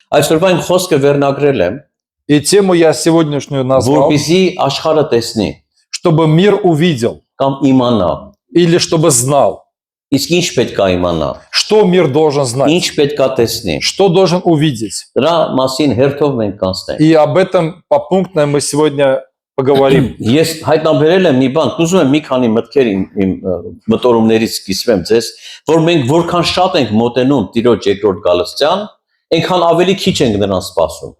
Այսօրվա իմ խոսքը վերնագրել եմ, И тему я сегодняшнюю назвал, որպեսզի աշխարհը տեսնի чтобы мир увидел կամ իմանա։ или чтобы знал, Իսկ ինչ պետք է իմանա։ что мир должен знать, Ինչ պետք է տեսնի։ что должен увидеть. Դրա մասին հերթով մենք կանցնենք։ И об этом попунктно мы сегодня поговорим. Ես հայտնաբերել եմ մի բան, ուզում եմ մի քանի մտքեր իմ մտորումներից կիսվեմ ձեզ, որ մենք որքան շատ ենք մոտենում Տիրոջ երկրորդ գալստյան, այնքան ավելի քիչ ենք նրան սպասում։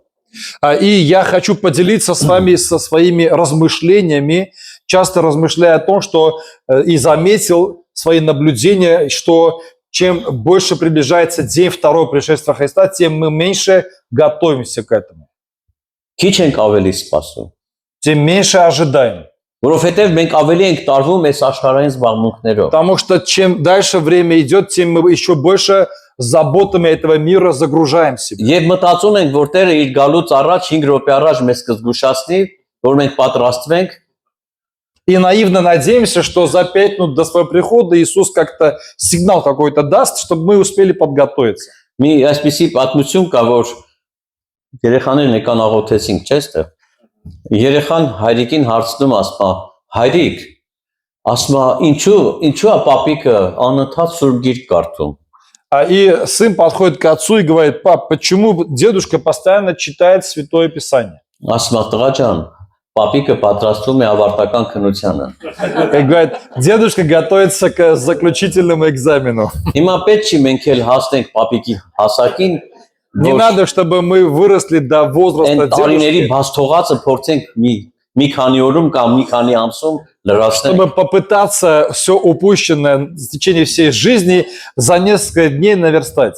И я хочу поделиться с вами со своими размышлениями, часто размышляя о том, что и заметил свои наблюдения, что чем больше приближается день второго пришествия Христа, тем мы меньше готовимся к этому, Քիչ ենք ավելի սպասում, тем меньше ожидаем. որովհետև մենք ավելի ենք տարվում այս աշխարհային զբաղմունքներով։ Потому что чем дальше время идет, тем мы еще больше заботами этого мира загружаем себя. Եվ մտածում ենք, որ Տերը իր գալուց առաջ 5 րոպե առաջ մեզ կզգուշացնի, որ մենք պատրաստվենք, И наивно надеемся, что за 5 минут до своего прихода Иисус как-то сигнал какой-то даст, чтобы мы успели подготовиться. մի այսպիսի պատմություն կա, որ երեխաներն եկան աղոթեցինք, չէ՞ ստեղ։ Երեխան հայրիկին հարցնում ասում, հայրիկ, ասում, ինչու է պապիկը անընդհատ Սուրբ Գիրք կարդում։ И сын подходит к отцу и говорит: пап, почему дедушка постоянно читает Святое Писание? Ասում, տղա ջան, պապիկը պատրաստվում է ավարտական քննությանը։ И говорит: дедушка готовится к заключительному экзамену. Հիմա պետք չի մենք էլ հասնենք պապիկի հասակին, Не надо, чтобы мы выросли до возраста այն տարիների дедушки, բաց թողածը փորձենք մի քանի օրում կամ մի քանի ամսում լրացնել։ чтобы попытаться все упущенное в течение всей жизни за несколько дней наверстать.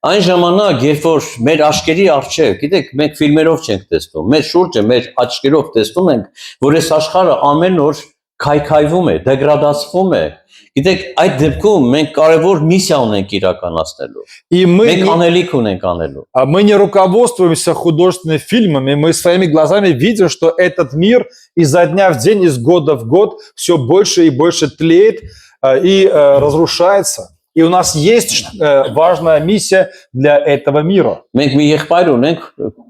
Այն ժամանակ, երբ որ մեր աչքերի առջև, գիտեք, մենք ֆիլմերով չենք տեսնում, մեր շուրջը մեր աչքերով տեսնում ենք, որ այս աշխարհը ամեն օր քայքայվում է, դեգրադացվում է։ Գիտեք, այդ դեպքում մենք կարևոր միսիա ունենք իրականացնելու։ И Մենք անելիք ունենք անելու։ мы не руководствуемся художественными фильмами, мы своими глазами видим, что этот мир изо дня в день, из года в год все больше и больше тлеет и разрушается. И у нас есть важная миссия для этого мира. Մենք մի եղբայր ունենք,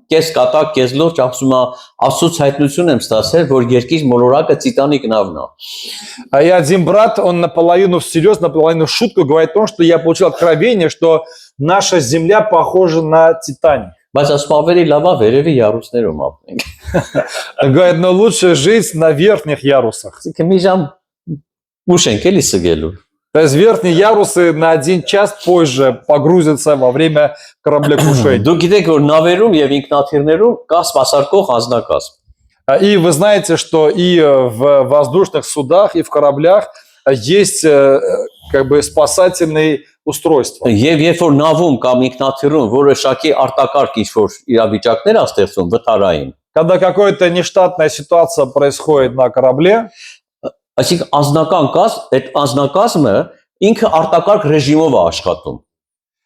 կես կատակ, կես լուրջ, ասում է, Աստծուց հայտնություն եմ ստացել, որ երկիր մոլորակը Տիտանիկ նավն է։ И один брат, он наполовину всерьез, наполовину в шутку говорит о том, что я получил откровение, что наша земля похожа на Титаник. Բայց ասում ավելի լավ է վերևի յարուսներում ապրենք։ Говорит, но лучше жить на верхних ярусах. Իսկ մի ժամ ուշ ենք էլի սգելու։ То есть верхние ярусы на 1 час позже погрузятся во время кораблекрушения. Դուք գիտեք, որ навերում եւ ինքնաթիռներում կա սպասարկող անձնակազմ։ И вы знаете, что и в воздушных судах, и в кораблях есть как бы спасательные устройства. Եվ երբ որ նավում կամ ինքնաթիռում որը շակի արտակարգ ինչ-որ իրավիճակներ է ստեղծում վթարային, Когда какая-то нештатная ситуация происходит на корабле, այսինքն անձնական այդ անձնակազմը ինքը արտակարգ ռեժիմով է աշխատում։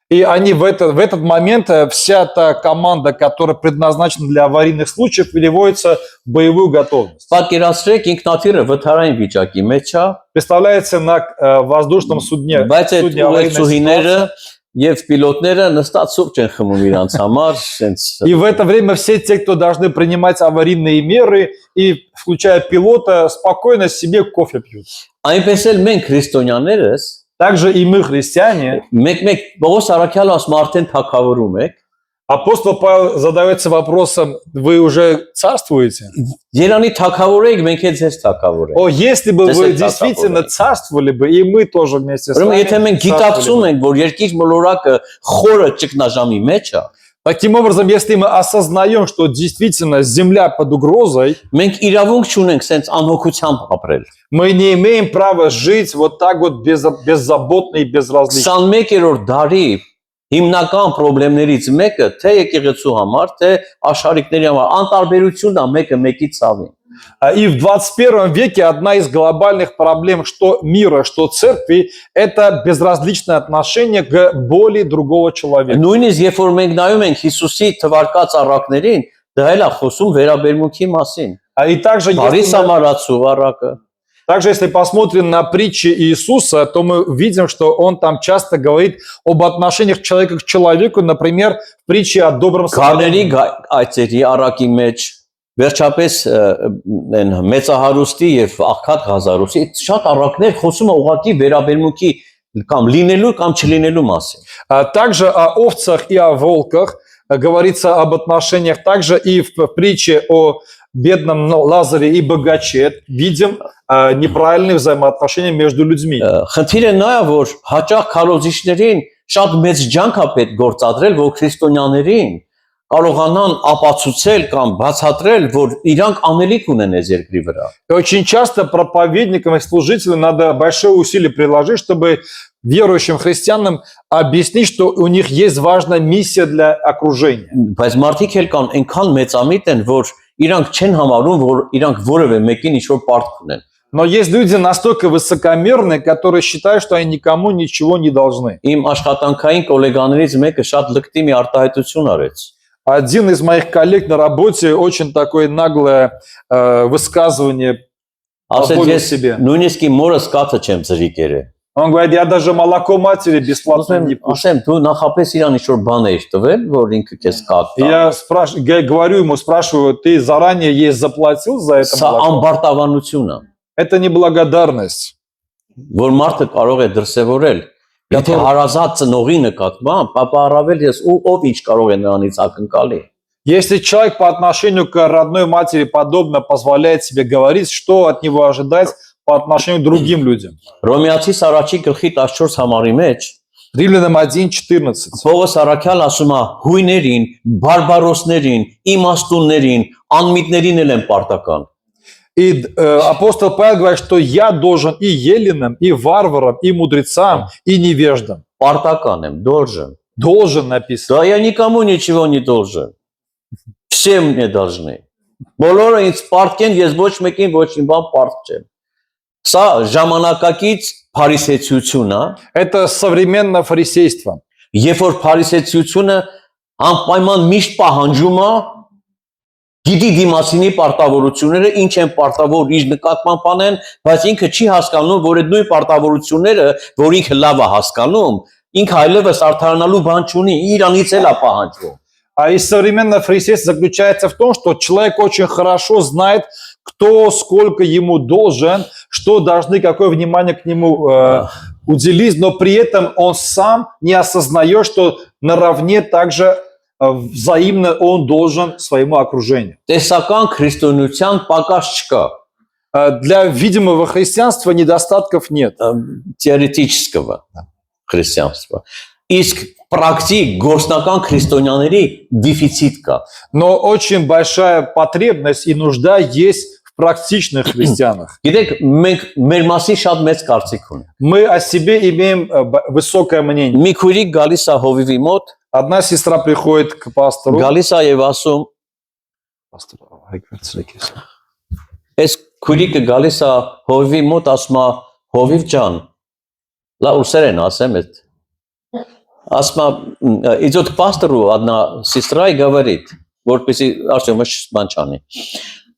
и они в этот момент вся та команда, которая предназначена для аварийных случаев, переводится в боевую готовность. Պատկերացրեք ինքնաթիռը վթարային վիճակի մեջ է, Представляется, на воздушном судне, բայց այդ судне аварийной ուղեկցուհիները ситуации. եւ պիլոտները նստած սուրճ են խմում իրանց համար, sense И в это время все те, кто должны принимать аварийные меры, и включая пилота, спокойно себе кофе пьют. այնպես էլ մենք քրիստոնյաներս Также и мы, христиане, մեկ Պողոս Արաքյալը ասում արդեն թակավորում եք, апостол Павел задается вопросом: вы уже царствуете? Երանի թակավոր եք, մենք էլ ձեզ թակավոր ենք։ О, если бы вы Здесь действительно это царствовали бы, и мы тоже вместе с Ուրեմն вами եթե մենք царствовали գիտակցում бы. ենք, որ երկիր մոլորակը խորը ճգնաժամի մեջ է, Таким образом, если мы осознаем, что действительно земля под угрозой, մենք իրավունք չունենք sense անհոգությամբ ապրել։ мы не имеем права жить вот так вот беззаботно и безразлично. 21-րդ դարի հիմնական խնդիրներից մեկը թե եկեղեցու համար, թե աշխարհիկների համար անտարբերությունն է մեկը մեկի ցավին։ И в 21 веке одна из глобальных проблем что мира, что церкви, это безразличное отношение к боли другого человека. Նույնիսկ երբ որ մենք նայում ենք Հիսուսի թվարկած առակներին, դա էլ է խոսում վերաբերմունքի մասին։ И также, Բարի если мы սամարացու առակը, Также, если посмотрим на притчи Иисуса, то мы видим, что он там часто говорит об отношениях человека к человеку, например, в притче о добром Քարների самарянину. այցերի արակի մեջ վերջապես այն մեծահարուստի եւ աղքատ Ղազարոսի շատ առակներ խոսում է ուղղակի վերաբերմունքի կամ լինելու կամ չլինելու մասին։ Также о овцах и о волках говорится об отношениях. Также и в притче о бедном Лазаре и богаче видим неправильные взаимоотношения между людьми. Խնդիրը նա է, որ հաճախ քարոզիչներին շատ մեծ ջանք է պետք գործադրել, որ քրիստոնյաներին կարողանան ապացուցել կամ բացատրել, որ իրանք անելիք ունեն այս երկրի վրա։ И очень часто проповедникам и служителям надо большое усилие приложить, чтобы верующим христианам объяснить, что у них есть важная миссия для окружения. Բայց մարդիկ էլ կան այնքան մեծամիտ են, որ իրանք չեն համարում, որ իրանք որևէ մեկին ինչ-որ պարտք ունեն։ Но есть люди настолько высокомерные, которые считают, что они никому ничего не должны. Իմ աշխատանքային գոլեգաներից мեկը շատ լկտի մի արտահայտություն արեց։ Один из моих коллег на работе очень такое наглое высказывание Ասեց позволил ես себе. նույնիսկ իմ մորս կաթը չեմ ձրի կերել։ Он говорит, я даже молоко матери бесплатно не пью. Ասեմ, դու նախապես իրան ինչ-որ բան էիր տվել, որ ինքը քեզ կաթ տա։ Я говорю ему, спрашиваю, ты заранее ей заплатил за это Սա молоко? անբարտավանություն է, Это неблагодарность. որ մարդը կարող է դրսևորել։ Եթե հարազատ ծնողի նկատմամբ, ապա առավել ես ով ինչ կարող է նրանից ակնկալի։ Если человек по отношению к родной матери подобно позволяет себе говорить, что от него ожидать по отношению к другим людям. Ռոմեացիս առաջի գլխի 14 համարի մեջ Римлянам 1:14. Պողոս Արաքյալ ասում է հույներին, բարբարոսներին, իմաստուններին, անմիտներին էլ են պարտական։ И апостол Павел говорит, что я должен и еленам, и варварам, и мудрецам, и невеждам. Պարտական եմ, должен։ Должен написано. Да я никому ничего не должен։ Всем мне должны։ Բոլորը ինձ պարտքեն, ես ոչ մեկին ոչ մի բան պարտք չեմ։ Սա ժամանակակից փարիսեցություն է, Это современное фарисейство. երբ որ փարիսեցությունը անպայման միշտ պահանջում է գիտի դիմասինի պարտավորությունները ինչ են պարտավոր իր նկատմամբ անեն, բայց ինքը չի հասկանում, որ այդ նույն պարտավորությունները, որ ինքը լավ է հասկանում, ինքը այլևս արդարանալու բան չունի, իրանից էլ է պահանջվում։ И современное фарисейство заключается в том, что человек очень хорошо знает, кто сколько ему должен, что должны, какое внимание к нему уделить, но при этом он сам не осознает, что наравне также взаимно он должен своему окружению. Տեսական քրիստոնեության պակաս չկա, Для видимого христианства недостатков нет. теоретического христианства։ Իսկ практик գործնական քրիստոնյաների դեֆիցիտ կա։ Но очень большая потребность и нужда есть в практичных христианах. Գիտեք, մենք մեր մասին շատ մեծ կարծիք ունենք։ Мы о себе имеем высокое мнение. Մի քույրիկ գալիս է հովիվի մոտ, Одна сестра приходит к пастору. գալիս է եւ ասում, այս քույրիկը գալիս է հովիվի մոտ, ասում է, հովիվ ջան, լավ ուսերեն ասեմ այդ։ Ասում է, идет к пастору одна сестра и говорит, որպեսզի Артем բան չանի։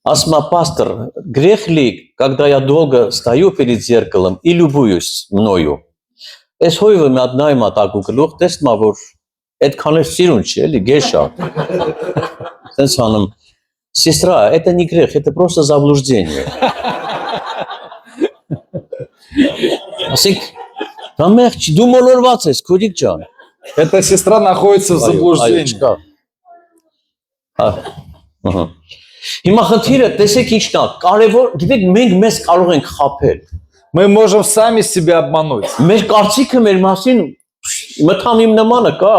Ասում է, пастор, грех ли, когда я долго стою перед зеркалом и любуюсь мною? Այս հովիվը մի հատ նայում է տակու գլուխ, տեսնում է, որ այդքան էլ սիրուն չի, էլի գեշա։ Սենց անում, сестра, это не грех, это просто заблуждение։ Ասենք, «Համեղ չի, դու մոլորված ես, քույրիկ ջան»։ Эта сестра находится в заблуждении. Հիմա խնդիրը տեսեք ինչն է, կարևոր, գիտեք, մենք մեզ կարող ենք խաբել։ Мы можем сами себя обмануть. Մեր կարծիքը մեր մասին մտան իմ նմանը կա։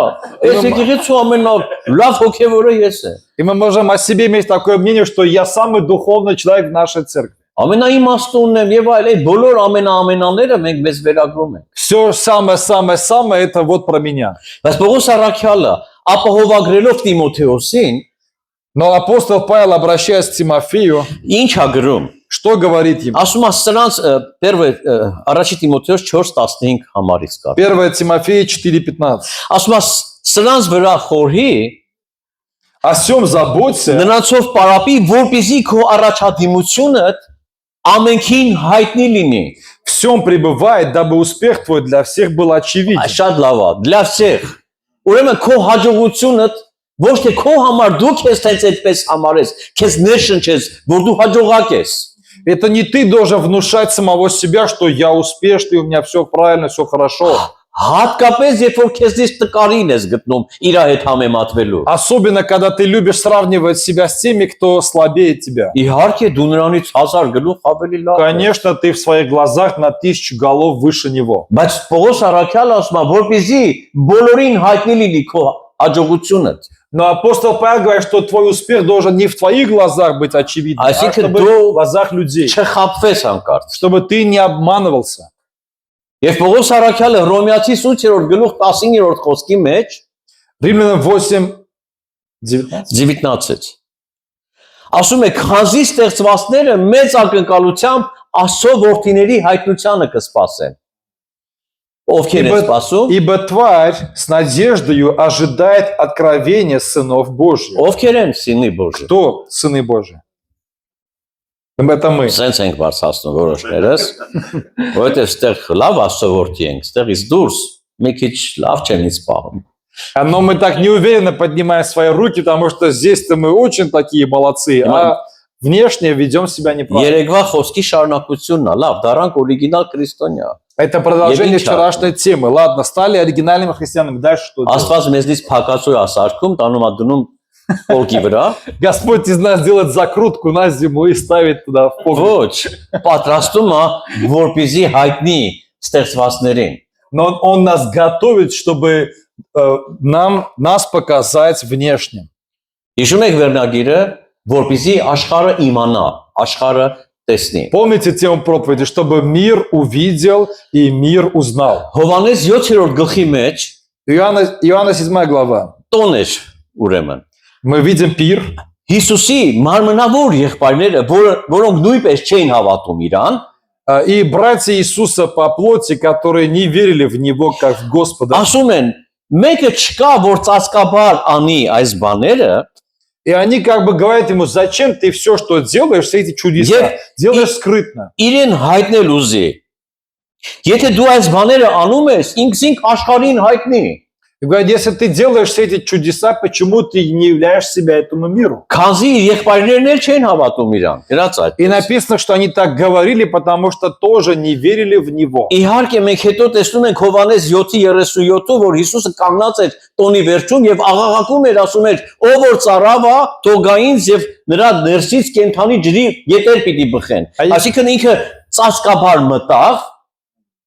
Այս եկեղեցու ամենալավ հոգևորը ես եմ։ И мы можем о себе иметь такое мнение, что я самый духовный человек в нашей церкви. Ամենաիմաստունն եմ եւ այլ, այդ բոլոր ամենաները մենք մեզ վերագրում ենք։ Все самое-самое-самое это вот про меня. Բայց Պողոս Առաքյալը ապահովագրելով Տիմոթեոսին, Но апостол Павел, обращаясь к Тимофею, ինչ է գրում։ что говорит ему? Ասում է սրանց առաջի Տիմոթեոս 4:15 համարից կար։ 1 Тимофея 4:15. Ասում է սրանց վրա խորհի, О сем заботься, նրանցով պարապի, որպեսզի քո առաջադիմությունդ ամենքին հայտնի լինի։ всем пребывает, дабы успех твой для всех был очевиден. Շատ լավ է, для всех։ Ուրեմն քո հաջողությունը ոչ թե քո համար դու քեզ տենց այդպես համարես, քեզ ներշնչես, որ դու հաջողակ ես։ Это не ты должен внушать самого себя, что я успешный, у меня все правильно, все хорошо. Հատկապես երբ որ քեզից տկարին ես գտնում իր հետ համեմատվելու։ Особенно, когда ты любишь сравнивать себя с теми, кто слабее тебя. Իհարկե դու նրանից 1000 գլուխ ավելի լավ ես։ Конечно, ты в своих глазах на 1000 голов выше него. Բայց Պողոս առաքյալը ասում է, որպեսզի բոլորին հայտնի լինի քո հաջողությունը։ Но апостол Павел говорит, что твой успех должен не в твоих глазах быть очевидным, а чтобы в глазах людей. Չխաբվես անկարծ։ Чтобы ты не обманывался. Եվ Պողոս առաքյալը Հռոմեացի 8-րդ գլուխ 19-րդ խոսքի մեջ Римлянам 8:19 ասում է, քանզի ստեղծվածները մեծ ակնկալությամբ Աստծո որդիների հայտնությանը կսպասեն։ Ովքեր են սպասում։ Ибо тварь с надеждою ожидает откровения сынов Божьих. Ովքեր են սինի Բոժի։ Кто сыны Божьи? Это мы. Սենց ենք բարձրացնում որոշներս, որովհետև ստեղ լավ Աստծո որդի ենք, ստեղից դուրս մի քիչ լավ չեն սպահում։ Но мы так неуверенно поднимаем свои руки, потому что здесь-то мы очень такие молодцы, а внешне ведем себя неправильно. Երեկվա խոսքի շարունակությունն է, лав, դարանք օրիգինալ քրիստոնյա։ Это продолжение вчерашней темы. Ладно, стали оригинальными христианами. Дальше что делать? Աստված մեզնից փակածու է ասարկում, տանում է դնում Պողի վրա։ Господь из нас делает закрутку на зиму и ставит туда в погреб. Ոչ, պատրաստում է, որպեսզի հայտնի ստեղծվածներին։ Но он нас готовит, чтобы нас показать внешним. Հիշում եք վերնագիրը, որպեսզի աշխարհը իմանա, աշխարհը տեսնի։ Помните тему проповеди, чтобы мир увидел и мир узнал. Հովհաննես 7-րդ գլխի մեջ Иоанна 7 глава. տոն էր ուրեմն։ Мы видим пир. Հիսուսի մարմնավոր եղբայրները, որոնք նույնպես չէին հավատում իրան, И братья Иисуса по плоти, которые не верили в Него как в Господа. ասում են, մեկը չկա, որ ծածկաբար անի այս բաները, И они как бы говорят ему, зачем ты все, что делаешь, все эти чудеса, делаешь скрытно. իրեն հայտնել ուզի։ Եթե դու այս բաները անում ես, ինքսինք աշխարհին հայտնի։ И говорят, если ты делаешь все эти чудеса, почему ты не являешь себя этому миру? Քանզի եղբայրներն էլ չեն հավատում իրան։ Դրանց այդ։ И написано, что они так говорили, потому что тоже не верили в Него. Իհարկե մենք հետո տեսնում ենք Հովհաննես 7:37-ում, որ Հիսուսը կանգնած էր տոնի վերջում եւ աղաղակում էր, ասում էր. «Ով որ ծարավա, թողայինց եւ նրա ներսից կենթանի ջրի ետեր պիտի բխեն»։ Այսինքն ինքը ծածկաբար մտավ,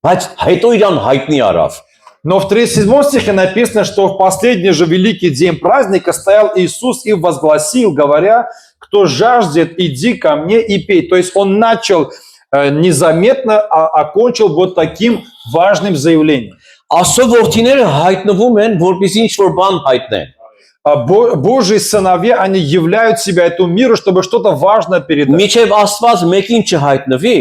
բայց հետո իրան հայտնի արավ։ Но в 37 стихе написано, что в последний же великий день праздника стоял Иисус и возгласил, говоря, кто жаждет, иди ко мне и пей. То есть он начал незаметно, а окончил вот таким важным заявлением. Աստծո որդիները հայտնվում են, որպեսզի ինչ-որ բան հայտնեն։ Божьи сыновья, они являют себя этому миру, чтобы что-то важное передать. Միջև Աստված մեկին չհայտնվի,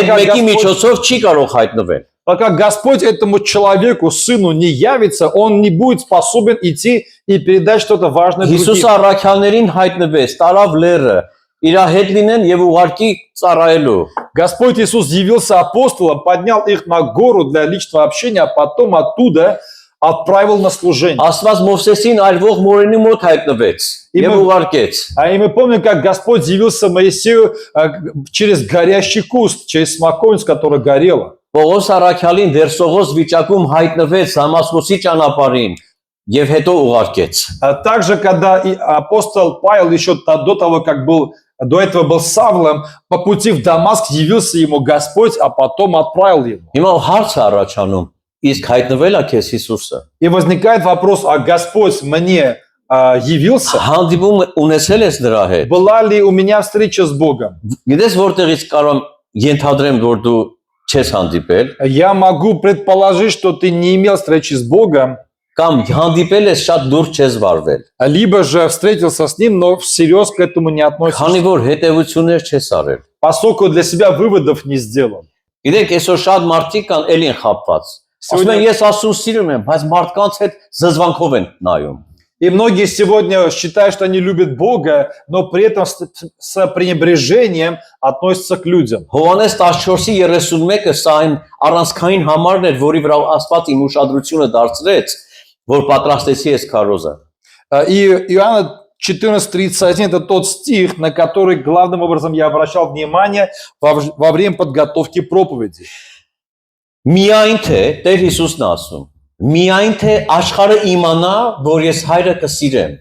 այդ մեկի միջոցով չի կարող հայտնվել։ Пока Господь этому человеку, сыну, не явится, он не будет способен идти и передать что-то важное другим. Հիսուս առաքյալներին հայտնվեց, տարավ լերը, իր հետ լինեն եւ ուղարկի ծառայելու։ Господь Иисус явился апостолом, поднял их на гору для личного общения, а потом оттуда отправил на служение. Աստված Մովսեսին այրվող մորենի մոտ հայտնվեց եւ ուղարկեց։ И мы помним, как Господь явился Моисею через горящий куст, через смоковницу, которая горела. Պողոս առաքյալին դերսողոս վիճակում հայտնվեց Դամասկոսի ճանապարհին եւ հետո ուղարկեց։ Также, когда апостол Павел еще до того, как был, до этого был Савлом, по пути в Дамаск явился ему Господь, а потом отправил его. Հիմա հարց է առաջանում, իսկ հայտնվել է քեզ Հիսուսը։ И возникает вопрос, а Господь мне явился? Հանդիպում ունեցել ես նրա հետ։ Была ли у меня встреча с Богом? Գիտես որտեղից կարող ենթադրեմ, որ դու չես հանդիպել, Я могу предположить, что ты не имел встречи с Богом, կամ հանդիպել ես շատ դուր չես վարվել։ либо же встретился с Ним, но всерьез к этому не относишься, Քանի որ հետևություններ չես արել։ поскольку для себя выводов не сделал. Գիտեք, այսօր շատ մարդիկ կան ելին խապված։ Ասում են ես Աստծուն սիրում եմ, բայց մարդկանց հետ զզվանքով են նայում։ И многие сегодня считают, что они любят Бога, но при этом с пренебрежением относятся к людям. Հովանես 14:31-ը սա այն առանցքային համարն էր, որի վրա Աստված իմ ուշադրությունը դարձրեց, որ պատրաստեցի ես քարոզը։ И Иоанна 14:31 это тот стих, на который главным образом я обращал внимание во время подготовки проповеди. Միայն թե Տեր Հիսուսն ասում, միայն թե աշխարհը իմանա, որ ես հայրը կսիրեմ։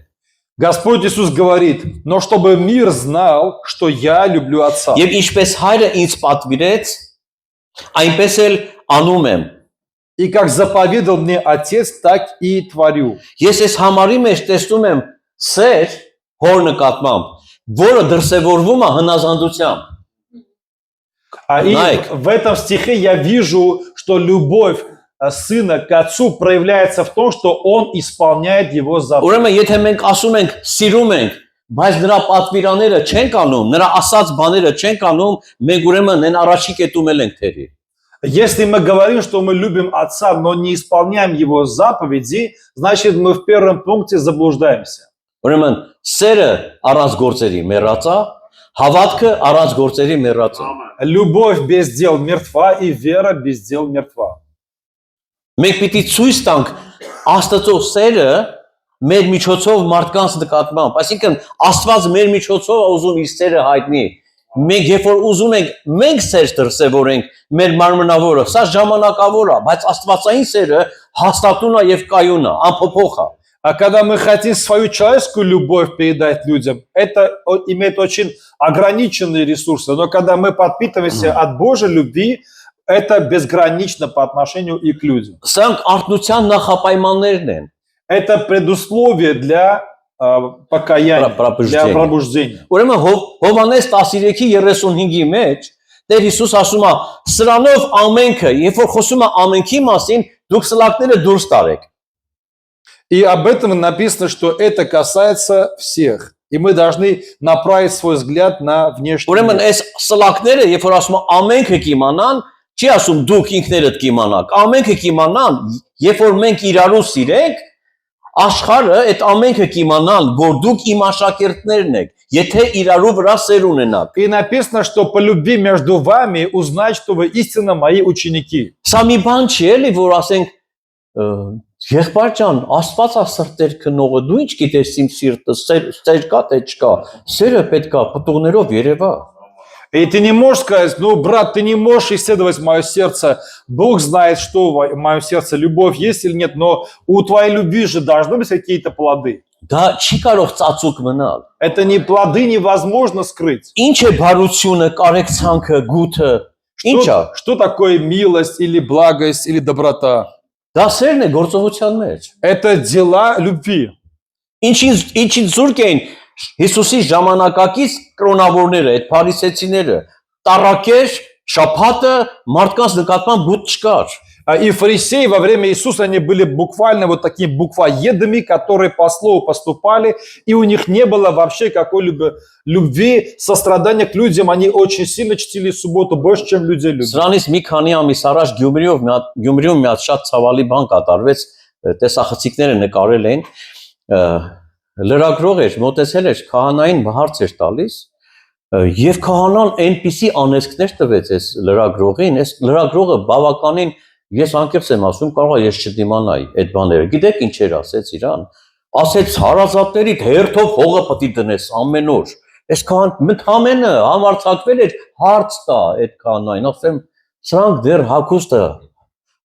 Господь Иисус говорит: но чтобы мир знал, что я люблю Отца. Եվ ինչպես հայրը ինձ պատվիրեց, այնպես էլ անում եմ։ И как заповедал мне Отец, так и творю. Ես այս համարի մեջ տեսնում եմ սեր հոր նկատմամբ, որը դրսևորվում է հնազանդությամբ։ И Найк. в этом стихе я вижу, что любовь сына к отцу проявляется в том, что он исполняет его заповедь. Ուրեմն եթե մենք ասում ենք սիրում ենք, բայց նրա պատվիրանները չենք անում, նրա ասած բաները չենք անում, մենք ուրեմն այն առաջի կետում ենք թերի։ Если мы говорим, что мы любим отца, но не исполняем его заповеди, значит мы в первом пункте заблуждаемся. Ուրեմն սերը առանց գործերի մեռած է, հավատքը առանց գործերի մեռած է։ Любовь без дел мертва, и вера без дел мертва. Մենք պիտի ցույց տանք Աստծո սերը մեր միջոցով մարդկանց նկատմամբ, այսինքն Աստված մեր միջոցով է ուզում իր սերը հայտնի։ Մենք երբ որ ուզում ենք մենք սեր դրսևորենք մեր մարմնավորը, սա ժամանակավոր է, բայց Աստվածային սերը հաստատուն է եւ կայուն է, անփոփոխ է։ А когда мы хотим свою человеческую любовь передать людям, это имеет очень ограниченные ресурсы. Но когда мы подпитываемся от Божьей любви, это безгранично по отношению и к людям. Սրանք արտնության նախապայմաններն են։ Это предусловие для покаяния, для пробуждения. Ուրեմն Հովհաննես 13:35-ի մեջ Տեր Հիսուս ասում է. «Սրանով ամենքը, երբ որ խոսում է ամենքի մասին, դուք սլակները դուրս տարեք»։ И об этом написано, что это касается всех. И мы должны направить свой взгляд на внешний Ուրեմն мир. այս սլակները, երբ որ ասում է ամենքը կիմանան, չի ասում դուք ինքներդ կիմանաք, ամենքը կիմանան, երբ որ մենք իրարու սիրենք, աշխարհը այդ ամենքը կիմանան, որ դուք իմ աշակերտներն եք, եթե իրարու վրա սեր ունենաք։ И написано, что по любви между вами узнать, что вы истинно мои ученики. Սա մի բան չի էլի, որ ասենք եղբայր ջան, Աստված է սրտեր քնողը, դու ինչ գիտես իմ սիրտը, սեր կա թե չկա, սերը պետք է պտուղներով երևա։ И ты не можешь сказать: ну, брат, ты не можешь исследовать мое сердце. Бог знает, что в моем сердце, любовь есть или нет, но у твоей любви же должны быть какие-то плоды. Դա չի կարող ծածուկ մնալ։ Это не плоды невозможно скрыть. Ինչ է բարությունը, կարեկցանքը, գութը։ Ինչ է։ Что такое милость или благость или доброта? Դա սերն է գործողության մեջ։ Это дела любви. Ինչին զուրկ էին Հիսուսի ժամանակակից կրոնավորները, այդ փարիսեցիները, տառակեր, շաբաթը մարդկանց նկատմամբ բութ չկար։ И фарисеи во время Иисуса, они были буквально вот такими буквоедами, которые по слову поступали, и у них не было вообще какой-либо любви, сострадания к людям. Они очень сильно чтили субботу, больше, чем люди любят. Սրանից մի քանի ամիս առաջ Գյումրիում մի հատ շատ ցավալի բան կատարվեց, տեսախցիկները նկարել են, լրագրող էր, մոտեցել էր, քահանային հարց էր տալիս, եւ քահանան այնպիսի անեծքներ տվեց այս լրագրողին, այս լրագրողը բավականին, ես անկեղծ եմ ասում, կարող է ես չդիմանայի այդ բաները։ Գիտեք ինչ էր ասեց իրան։ Ասեց հարազատներիդ հերթով հողը պետք է դնես ամեն օր։ Այս քահան մտամենը համարցակվել էր հարց տա այդ քահանային, ասեմ, սրանք դեռ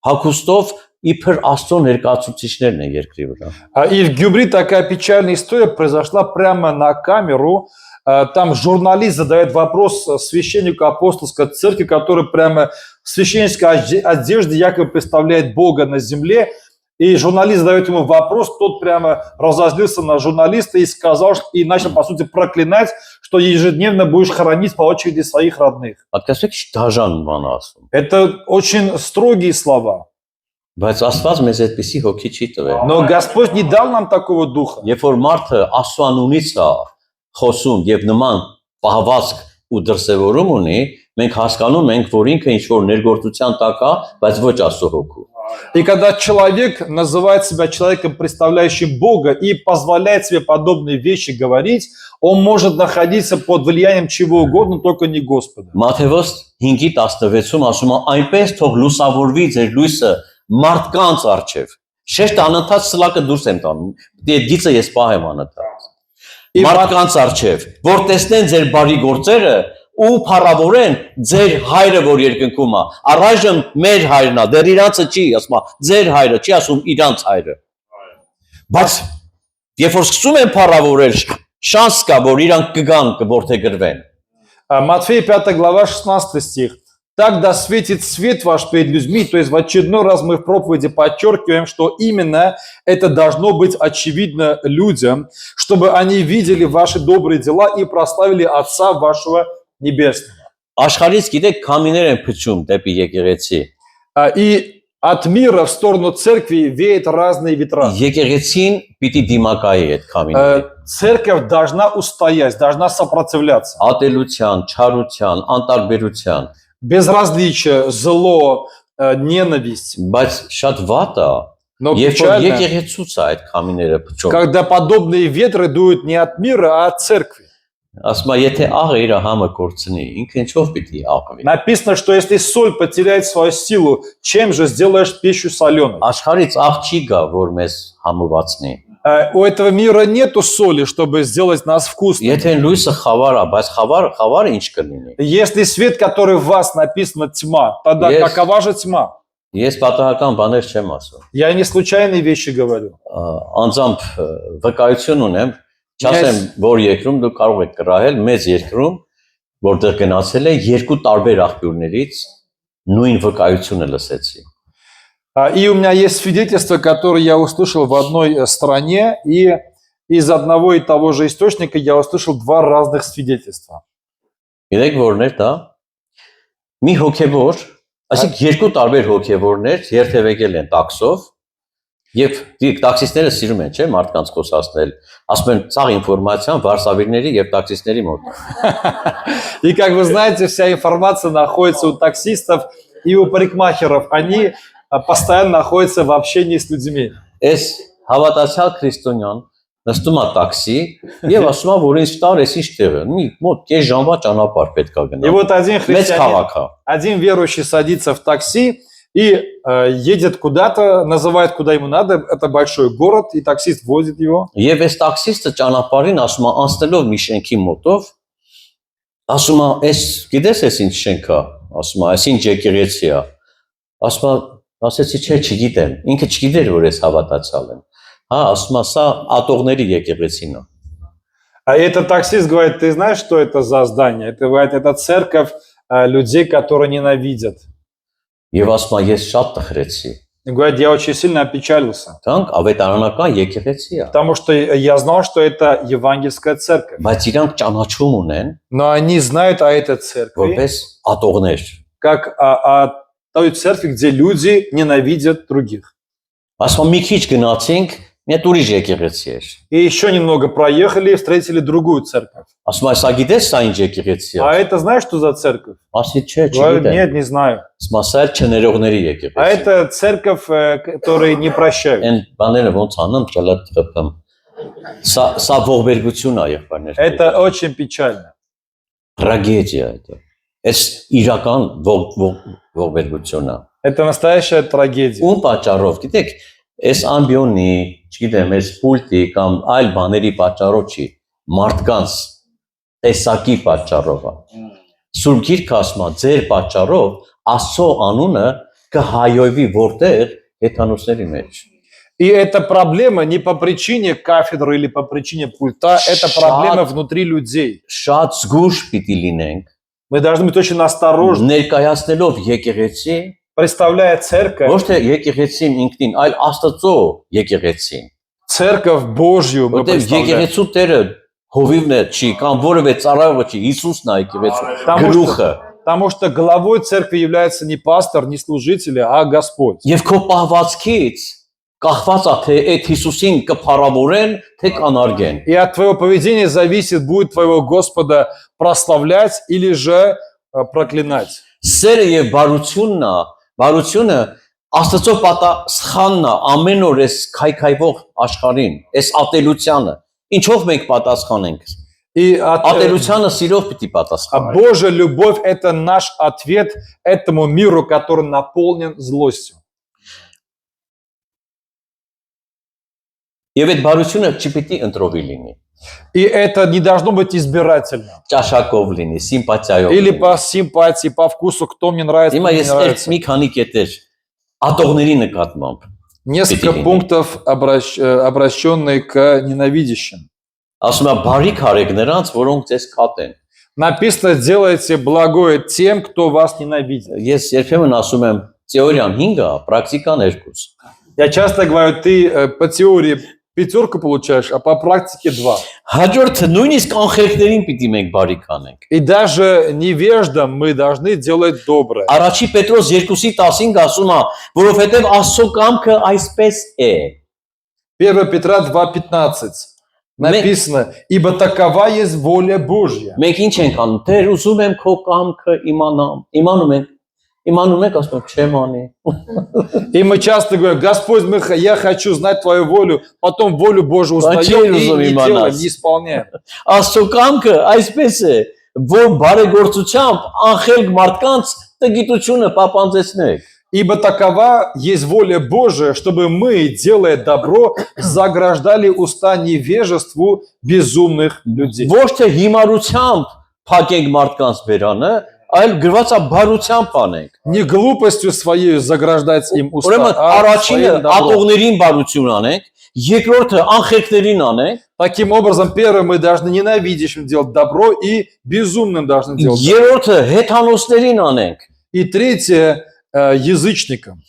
հակոստով իբր Աստծո ներկայացուցիչներն են երկրի վրա։ И в Гюмри такая печальная история произошла прямо на камеру. Там журналист задает вопрос священнику апостольской церкви, который прямо в священнической одежде якобы представляет Бога на земле. И журналист задает ему вопрос, тот прямо разозлился на журналиста и сказал, и начал, по сути, проклинать, что ежедневно будешь хоронить по очереди своих родных. Это очень строгие слова. Բայց Աստված մեզ այդպիսի հոգի չի տվել։ Но Господь не дал нам такого духа. Երբ որ մարդը Աստծանունից է խոսում եւ նման պահվածք ու դրսևորում ունի, մենք հասկանում ենք, որ ինքը ինչ որ ներգործության տակ է, բայց ոչ Աստծո հոգու։ И когда человек называет себя человеком, представляющим Бога, и позволяет себе подобные вещи говорить, он может находиться под влиянием чего угодно, только не Господа. Մատթեոս 5:16-ում ասում է այնպես թող լուսավորվի ձեր լույսը մարդկանց առջև։ Շեշտ անընդհատ սլակը դուրս եմ տանում։ Դե գիծը ես պահեմ անընդհատ։ Մարդկանց առջև, որ տեսնեն ձեր բարի գործերը ու փառավորեն ձեր հայրը, որ երկնքում է։ Առայժմ մեր հայրն է, դեռ իրանցը չի, ասում է ձեր հայրը, չի ասում իրանց հայրը։ Բայց երբ որ սկսում են փառավորել, շանս կա, որ իրանք կգան, կորթեգրվեն։ Матфея 5 глава 16 стих. Так да светит свет ваш перед людьми. То есть в очередной раз мы в проповеди подчеркиваем, что именно это должно быть очевидно людям, чтобы они видели ваши добрые дела и прославили Отца вашего Небесного. Աշխարհից գիտեք քամիներ են փչում դեպի եկեղեցի։ И от мира в сторону церкви веет разные ветра. Եկեղեցին պիտի դիմակայի այդ քամիներին։ Церковь должна устоять, должна сопротивляться. Ատելության, չարության, անտարբերության, Безразличие, зло, ненависть. բայց շատ վատ է, Но երբ որ печально, եկեղեցուց է այդ քամիները փչում։ когда подобные ветры дуют не от мира, а от церкви. Ասում է, եթե աղը իր համը կորցնի, ինքը ինչով պիտի աղվի։ Написано, что если соль потеряет свою силу, чем же сделаешь пищу соленой? Աշխարհից աղ չի գա, որ մեզ համովածնի։ У этого мира нету соли, чтобы сделать нас вкусными. Եթե լույսը խավար է, բայց խավարը ինչ կլինի։ Если свет, который в вас написано тьма, тогда Есть. какова же тьма? Ես պատահական բաներ չեմ ասում։ Я не случайные вещи говорю. Անձամբ վկայություն ունեմ, չասեմ, որ երկրում դու կարող եք կռահել, մեծ երկրում, որտեղ գնացել է երկու տարբեր աղբյուրներից նույն վկայությունը լսեցի։ И у меня есть свидетельство, которое я услышал в одной стране, и из одного и того же источника я услышал два разных свидетельства. Գիտեք որներ դա։ Մի հոգևոր, այսինքն երկու տարբեր հոգևորներ երթևեկել են տաքսով, եւ տաքսիստները սիրում են, չէ՞, մարդկանց խոսացնել, ասում են ցաղ ինֆորմացիան վարսավիրների եւ տաքսիստների մոտ։ И как вы знаете, вся информация находится у таксистов и у парикмахеров. Они постоянно находятся в общении с людьми. Այս հավատացյալ քրիստոնյան նստում է տաքսի եւ ասում է, որ ինձ տար էս ինչ տեղը։ Մի մոտ կես ժամվա ճանապարհ պետք է И գնա։ вот один Մեծ христианин, քաղաք է։ один верующий садится в такси и едет куда-то, называет, куда ему надо. Это большой город, и таксист возит его. Եվ այս տաքսիստը ճանապարհին ասում է, անցնելով մի շենքի մոտով, ասում է, «Էս գիտես էս ինչ շենք է», ասում է, «Էս ինչ եկեղեցի է»։ Ասում է, ասեցի, «Չէ, չգիտեմ»։ Ինքը չգիտեր, որ ես հավատացյալ եմ։ Հա, ասում է, «Սա ատողների եկեղեցին է»։ А этот таксист говорит, ты знаешь, что это за здание? Это, говорит, это церковь людей, которые ненавидят. Եվ ասում է, «Ես շատ տխրեցի»։ И говорит, я очень сильно опечалился, Դրանք ավետարանական եկեղեցի է։ потому что я знал, что это евангельская церковь. Բայց իրանք ճանաչում ունեն Но они знают о этой церкви, որպես ատողներ։ как о той церкви, где люди ненавидят других. Ասում մի քիչ գնացինք, մի հատ ուրիշ եկեղեցի էր։ И еще немного проехали и встретили другую церковь. Ասում է, «Սա гիտես, սա ինչ եկեղեցի է»։ А это знаешь, что за церковь? Ասի, «Չէ, Говорит, չգիտեմ»։ нет, не знаю. Ասում է, «Սա էլ չներողների А եկեղեցի»։ это церковь, которые не прощают. Այն բաները ոնց անեմ, ճլատ խփեմ։ Սա ողբերգություն է, եղբայրներ։ Это очень печально. Տրագեդիա է դա։ Այս իրական ողբերգություն է։ Это настоящая трагедия. Ում պատճառով, գիտեք, այս ամբիոնի, չգիտեմ, այս պուլտի կամ այլ բաների պատճառով չի, մարդկանց տեսակի պատճառով է։ Սուրբ Գիրքը ասում է, ձեր պատճառով Աստծո անունը կհայոյվի որտեղ հեթանոսների մեջ։ И эта проблема не по причине кафедры или по причине пульта, это проблема внутри людей. Շատ զգուշ պիտի լինենք, Мы должны быть очень осторожны, ներկայացնելով եկեղեցի, представляя церковь, ոչ թե եկեղեցին ինքնին, այլ Աստծո եկեղեցին։ церковь Божью мы Որտեղ представляем. եկեղեցու Տերը հովիվն է չի, կամ որևէ ծառայողը չի, Հիսուսն է եկեղեցու գլուխը։ Потому что главой церкви является не пастор, не служитель, а Господь. Եվ քո պահվածքից կախված է թե այդ Հիսուսին կփառավորեն, թե կանարգեն։ И от твоего поведения зависит, будет твоего Господа прославлять или же проклинать. Սերը եւ բարությունը Աստծո պատասխանն է ամեն օր այս քայքայվող աշխարհին, այս ատելությանը։ Ինչով մենք պատասխանենք։ И Ատելությանը սիրով պիտի պատասխանենք։ Божья любовь – это наш ответ этому миру, который наполнен злостью. Եվ այդ բարությունը չպիտի ընտրովի լինի։ И это не должно быть избирательно. Ճաշակով լինի, սիմպաթիայով։ Или по симпатии, по вкусу, кто мне нравится, кто Հիմա мне не ես нравится. մի քանի կետեր ատողների նկատմամբ։ Несколько Пятилинии. пунктов, обращенные к ненавидящим. Ասում է բարիք արեք նրանց, որոնք ձեզ կատեն։ Написано, делайте благое тем, кто вас ненавидит. Ես երբեմն ասում եմ թեորիան 5-ը, պրակտիկան 2։ Я часто говорю, ты по теории 5 получаешь, а по практике 2. Հաջորդը նույնիսկ անխելքներին պիտի մենք բարիք անենք։ И даже невеждам мы должны делать доброе. Առաջի Պետրոս 2:15 ասում է, որովհետև Աստծո կամքը այսպես է։ 1 Петра 2:15 написано, ибо такова есть воля Божья. Մենք ինչ ենք անում։ Տեր, ուզում եմ քո կամքը իմանամ։ Իմանում եք, ասում եմ, չեմ անի։ И мы часто говорим, Господь, я хочу знать Твою волю, потом волю Божию узнаем и не делаем, не исполняем. Աստծո կամքը այսպես է, որ բարեգործությամբ անխելք մարդկանց տգիտությունը պապանձեցնեք։ Ибо такова есть воля Божия, чтобы мы, делая добро, заграждали уста невежеству безумных людей. Ոչ թե հիմարությամբ փակենք մարդկանց բերանը, այլ գրված է բարությամբ անենք։ Не глупостью своей заграждать им уста, Ուրեմն а առաջինը своим добром. ատողներին բարություն անենք, երկրորդը անխելքներին անենք, Таким образом, первое, мы должны ненавидящим делать добро и безумным должны делать добро. երրորդը հեթանոսներին անենք։ И третье, язычникам.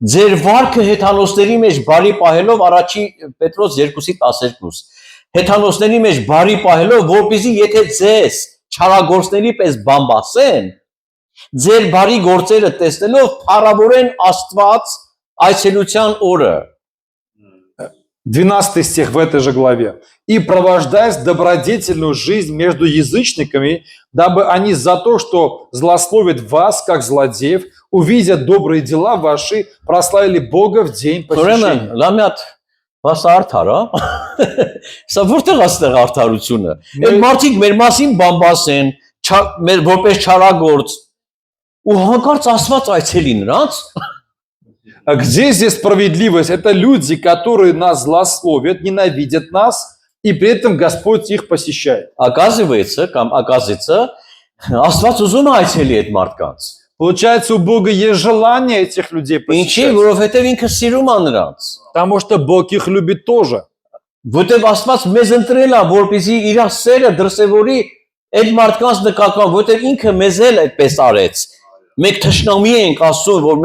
Ձեր վարքը հեթանոսների մեջ բարի պահելով առաջի Պետրոս 2:12 հեթանոսների մեջ բարի պահելով որպեսզի եթե ձեզ չարագործների պես բամբասեն ձեր բարի գործերը տեսնելով փառավորեն Աստված այցելության օրը 12 стих в этой же главе. «И провождаясь добродетельную жизнь между язычниками, дабы они за то, что злословят вас, как злодеев, увидя добрые дела ваши, прославили Бога в день Ուրեմն посещения». լամյատ վասա արդար, հա։ Սա որտեղ աստեղ արդարությունը։ Այդ մարդիկ մեր մասին բամբասեն, մեր որպես չարագործ ու հանկարծ Աստված այցելի նրանց։ А где здесь справедливость? Это люди, которые нас злословят, ненавидят нас, и при этом Господь их посещает. Ակազիվեցը կամ ակազիցը Աստված ուզում է այցելի այդ մարդկանց։ Получается, у Бога есть желание этих людей Ինչի, посещать, որովհետև ինքը սիրում է նրանց։ потому что Бог их любит тоже. Որտեվ Աստված մեզ ընտրել է, որպեսզի իր սերը դրսևորի այդ մարդկանց նկատմամբ, որտեվ ինքը մեզ էլ այդպես արեց։ Մենք թշնամի ենք ասում, որ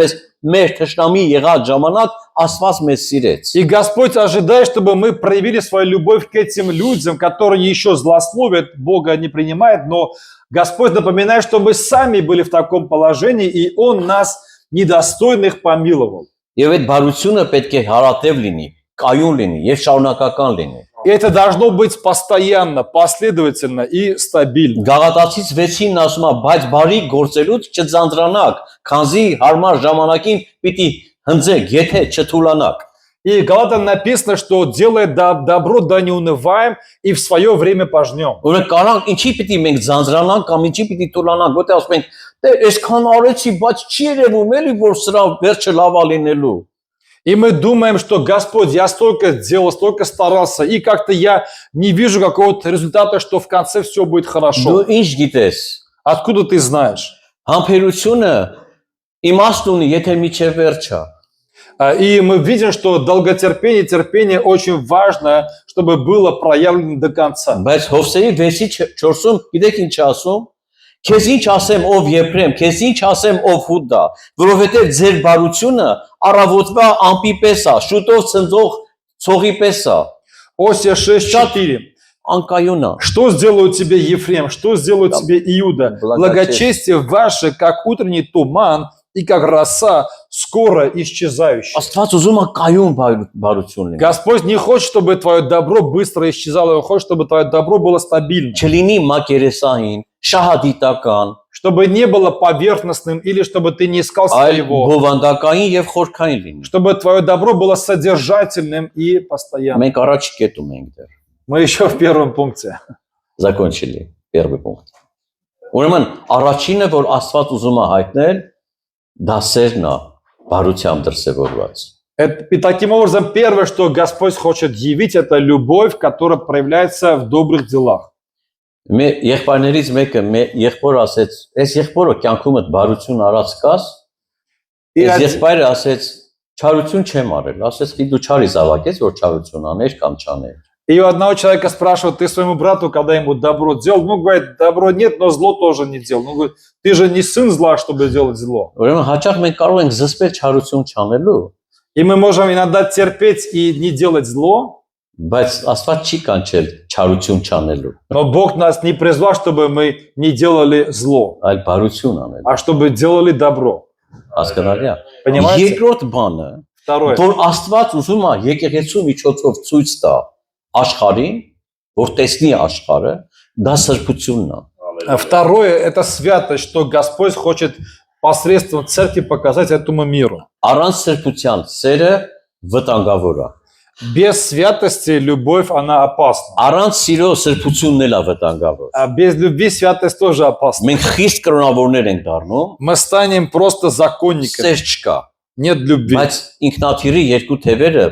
մեր թշնամի եղած ժամանակ Աստված մեզ սիրեց։ И Господь ожидает, чтобы мы проявили свою любовь к этим людям, которые еще злословят, Бога не принимает, но Господь напоминает, что мы сами были в таком положении, и Он нас, недостойных, помиловал. Եվ այդ բարությունը պետք է հարատև լինի, կայուն լինի եւ շարունակական լինի։ И это должно быть постоянно, последовательно и стабильно. Գաղատացից 6-ին ասում է, բայց բարի գործելուց չձանձրանաք, քանզի հարմար ժամանակին պիտի հնձեք, եթե չթուլանաք։ И Галатам написано, что делая добро, да не унываем, и в свое время пожнем. Ուրեմն կարանք ինչի պիտի մենք ձանձրանանք կամ ինչի պիտի թուլանանք, որտեղ ասում ենք, դե այսքան արեցի, բայց չի երևում էլի, որ սրա վերջը լավ է լինելու։ И мы думаем, что Господь, я столько делал, столько старался, и как-то я не вижу какого-то результата, что в конце все будет Դու хорошо. ինչ գիտես։ Откуда ты знаешь? Համբերությունը իմաստ ունի, եթե միջև վերջա։ И мы видим, что долготерпение, терпение очень важно, чтобы было проявлено до конца. Բայց Հովսեի 6:4-ում գիտեք ինչ ասում։ Քեզ ինչ ասեմ ով Եփրեմ, քեզ ինչ ասեմ ով Հուդա, որովհետև ձեր բարությունը առավոտվա ամպի պես է, շուտով ցնցող ցողի պես է, Осия 6:4. անկայուն է։ Что сделают тебе Ефрем, что сделают тебе Иуда? Благочестие ваше, как утренний туман, и как роса, скоро исчезающая. Աստված ուզում է կայուն բարություն լինի։ Господь не хочет, чтобы твое добро быстро исчезало, Он хочет, чтобы твое добро было стабильно. Չլինի մակերեսային, շահադիտական, Чтобы не было поверхностным или чтобы ты не искал այլ своего. բովանդակային եւ խորքային լինի։ Чтобы твое добро было содержательным и постоянным. Մենք առաջ կետում ենք դեռ։ Мы еще в первом пункте. Закончили первый пункт։ Ուրեմն առաջինը, որ Աստված ուզում է հայտնել, դա սերն է, բարությամբ դրսևորված։ И таким образом, первое, что Господь хочет явить, это любовь, которая проявляется в добрых делах. Մեր եղբայրներից մեկը եղբոր ասեց, այս եղբորը կյանքումդ բարություն արած կաս, И այս один- եղբայրը ասեց, չարություն չեմ արել, ասեց, դու չարի զավակես, որ չարություն անես կամ չանես։ И у одного человека спрашивают, ты своему брату, когда ему добро делал, ну, говорит, добро нет, но зло тоже не делал. Ну, говорит, ты же не сын зла, чтобы делать зло. Ուրեմն հաճախ մենք կարող ենք զսպել չարություն չանելու, И мы можем иногда терпеть и не делать зло, բայց Աստված չի կանչել չարություն չանելու, но Бог нас не призвал, чтобы мы не делали зло, այլ բարություն անելու։ а чтобы делали добро. Հասկանալի է։ Понимаете? Երկրորդ բանը, Второе. որ Աստված ուզում է եկեղեցու միջոցով ցույց տա աշխարհին, որ տեսնի աշխարհը, դա սրբությունն է։ А второе – это святость, что Господь хочет посредством церкви показать этому миру. Առանց սրբության սերը վտանգավոր է։ Без святости любовь, она опасна. Առանց սիրո սրբությունն էլ է վտանգավոր։ А без любви святость тоже опасна. Մենք խիստ կրոնավորներ ենք դառնում, Мы станем просто законниками. սեր չկա, Нет любви. բայց ինքնաթիռի երկու թևերը,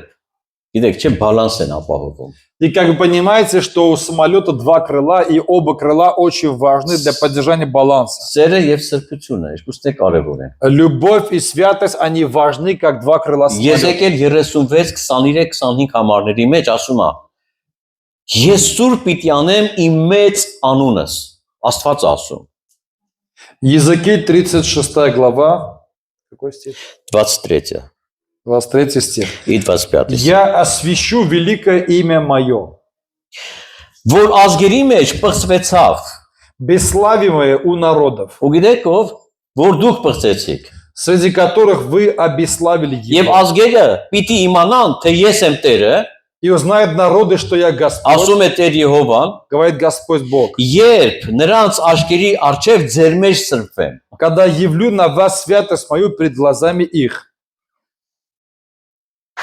գիտեք, չէ, բալանս են ապահովում։ И как вы понимаете, что у самолета два крыла, и оба крыла очень важны для поддержания баланса. Սերը եւ սրբությունը երկուսն է կարևոր են։ Любовь и святость, они важны, как два крыла самолета. Եզեկել 36-23-25 համարների մեջ ասում է. Ես սուրբ պիտի անեմ իմ մեծ անունս, Աստված ասում։ Езекииль, 36 глава. Какой стих? 23 23 стих. и 25։ «Я освящу великое имя мое, Որ ազգերի մեջ պղծվեցավ, бесславимое у народов, ու գիտեք ով, որ դուք պղծեցիք։ среди которых вы обесславили Եվ его. ազգերը պիտի իմանան, թե ես եմ Տերը, И узнают народы, что я Господь, ասում է Տեր Եհովան, говорит Господь Бог, երբ նրանց աշխերի արչև ձեր մեջ սրբեմ։ когда явлю на вас святость мою пред глазами их».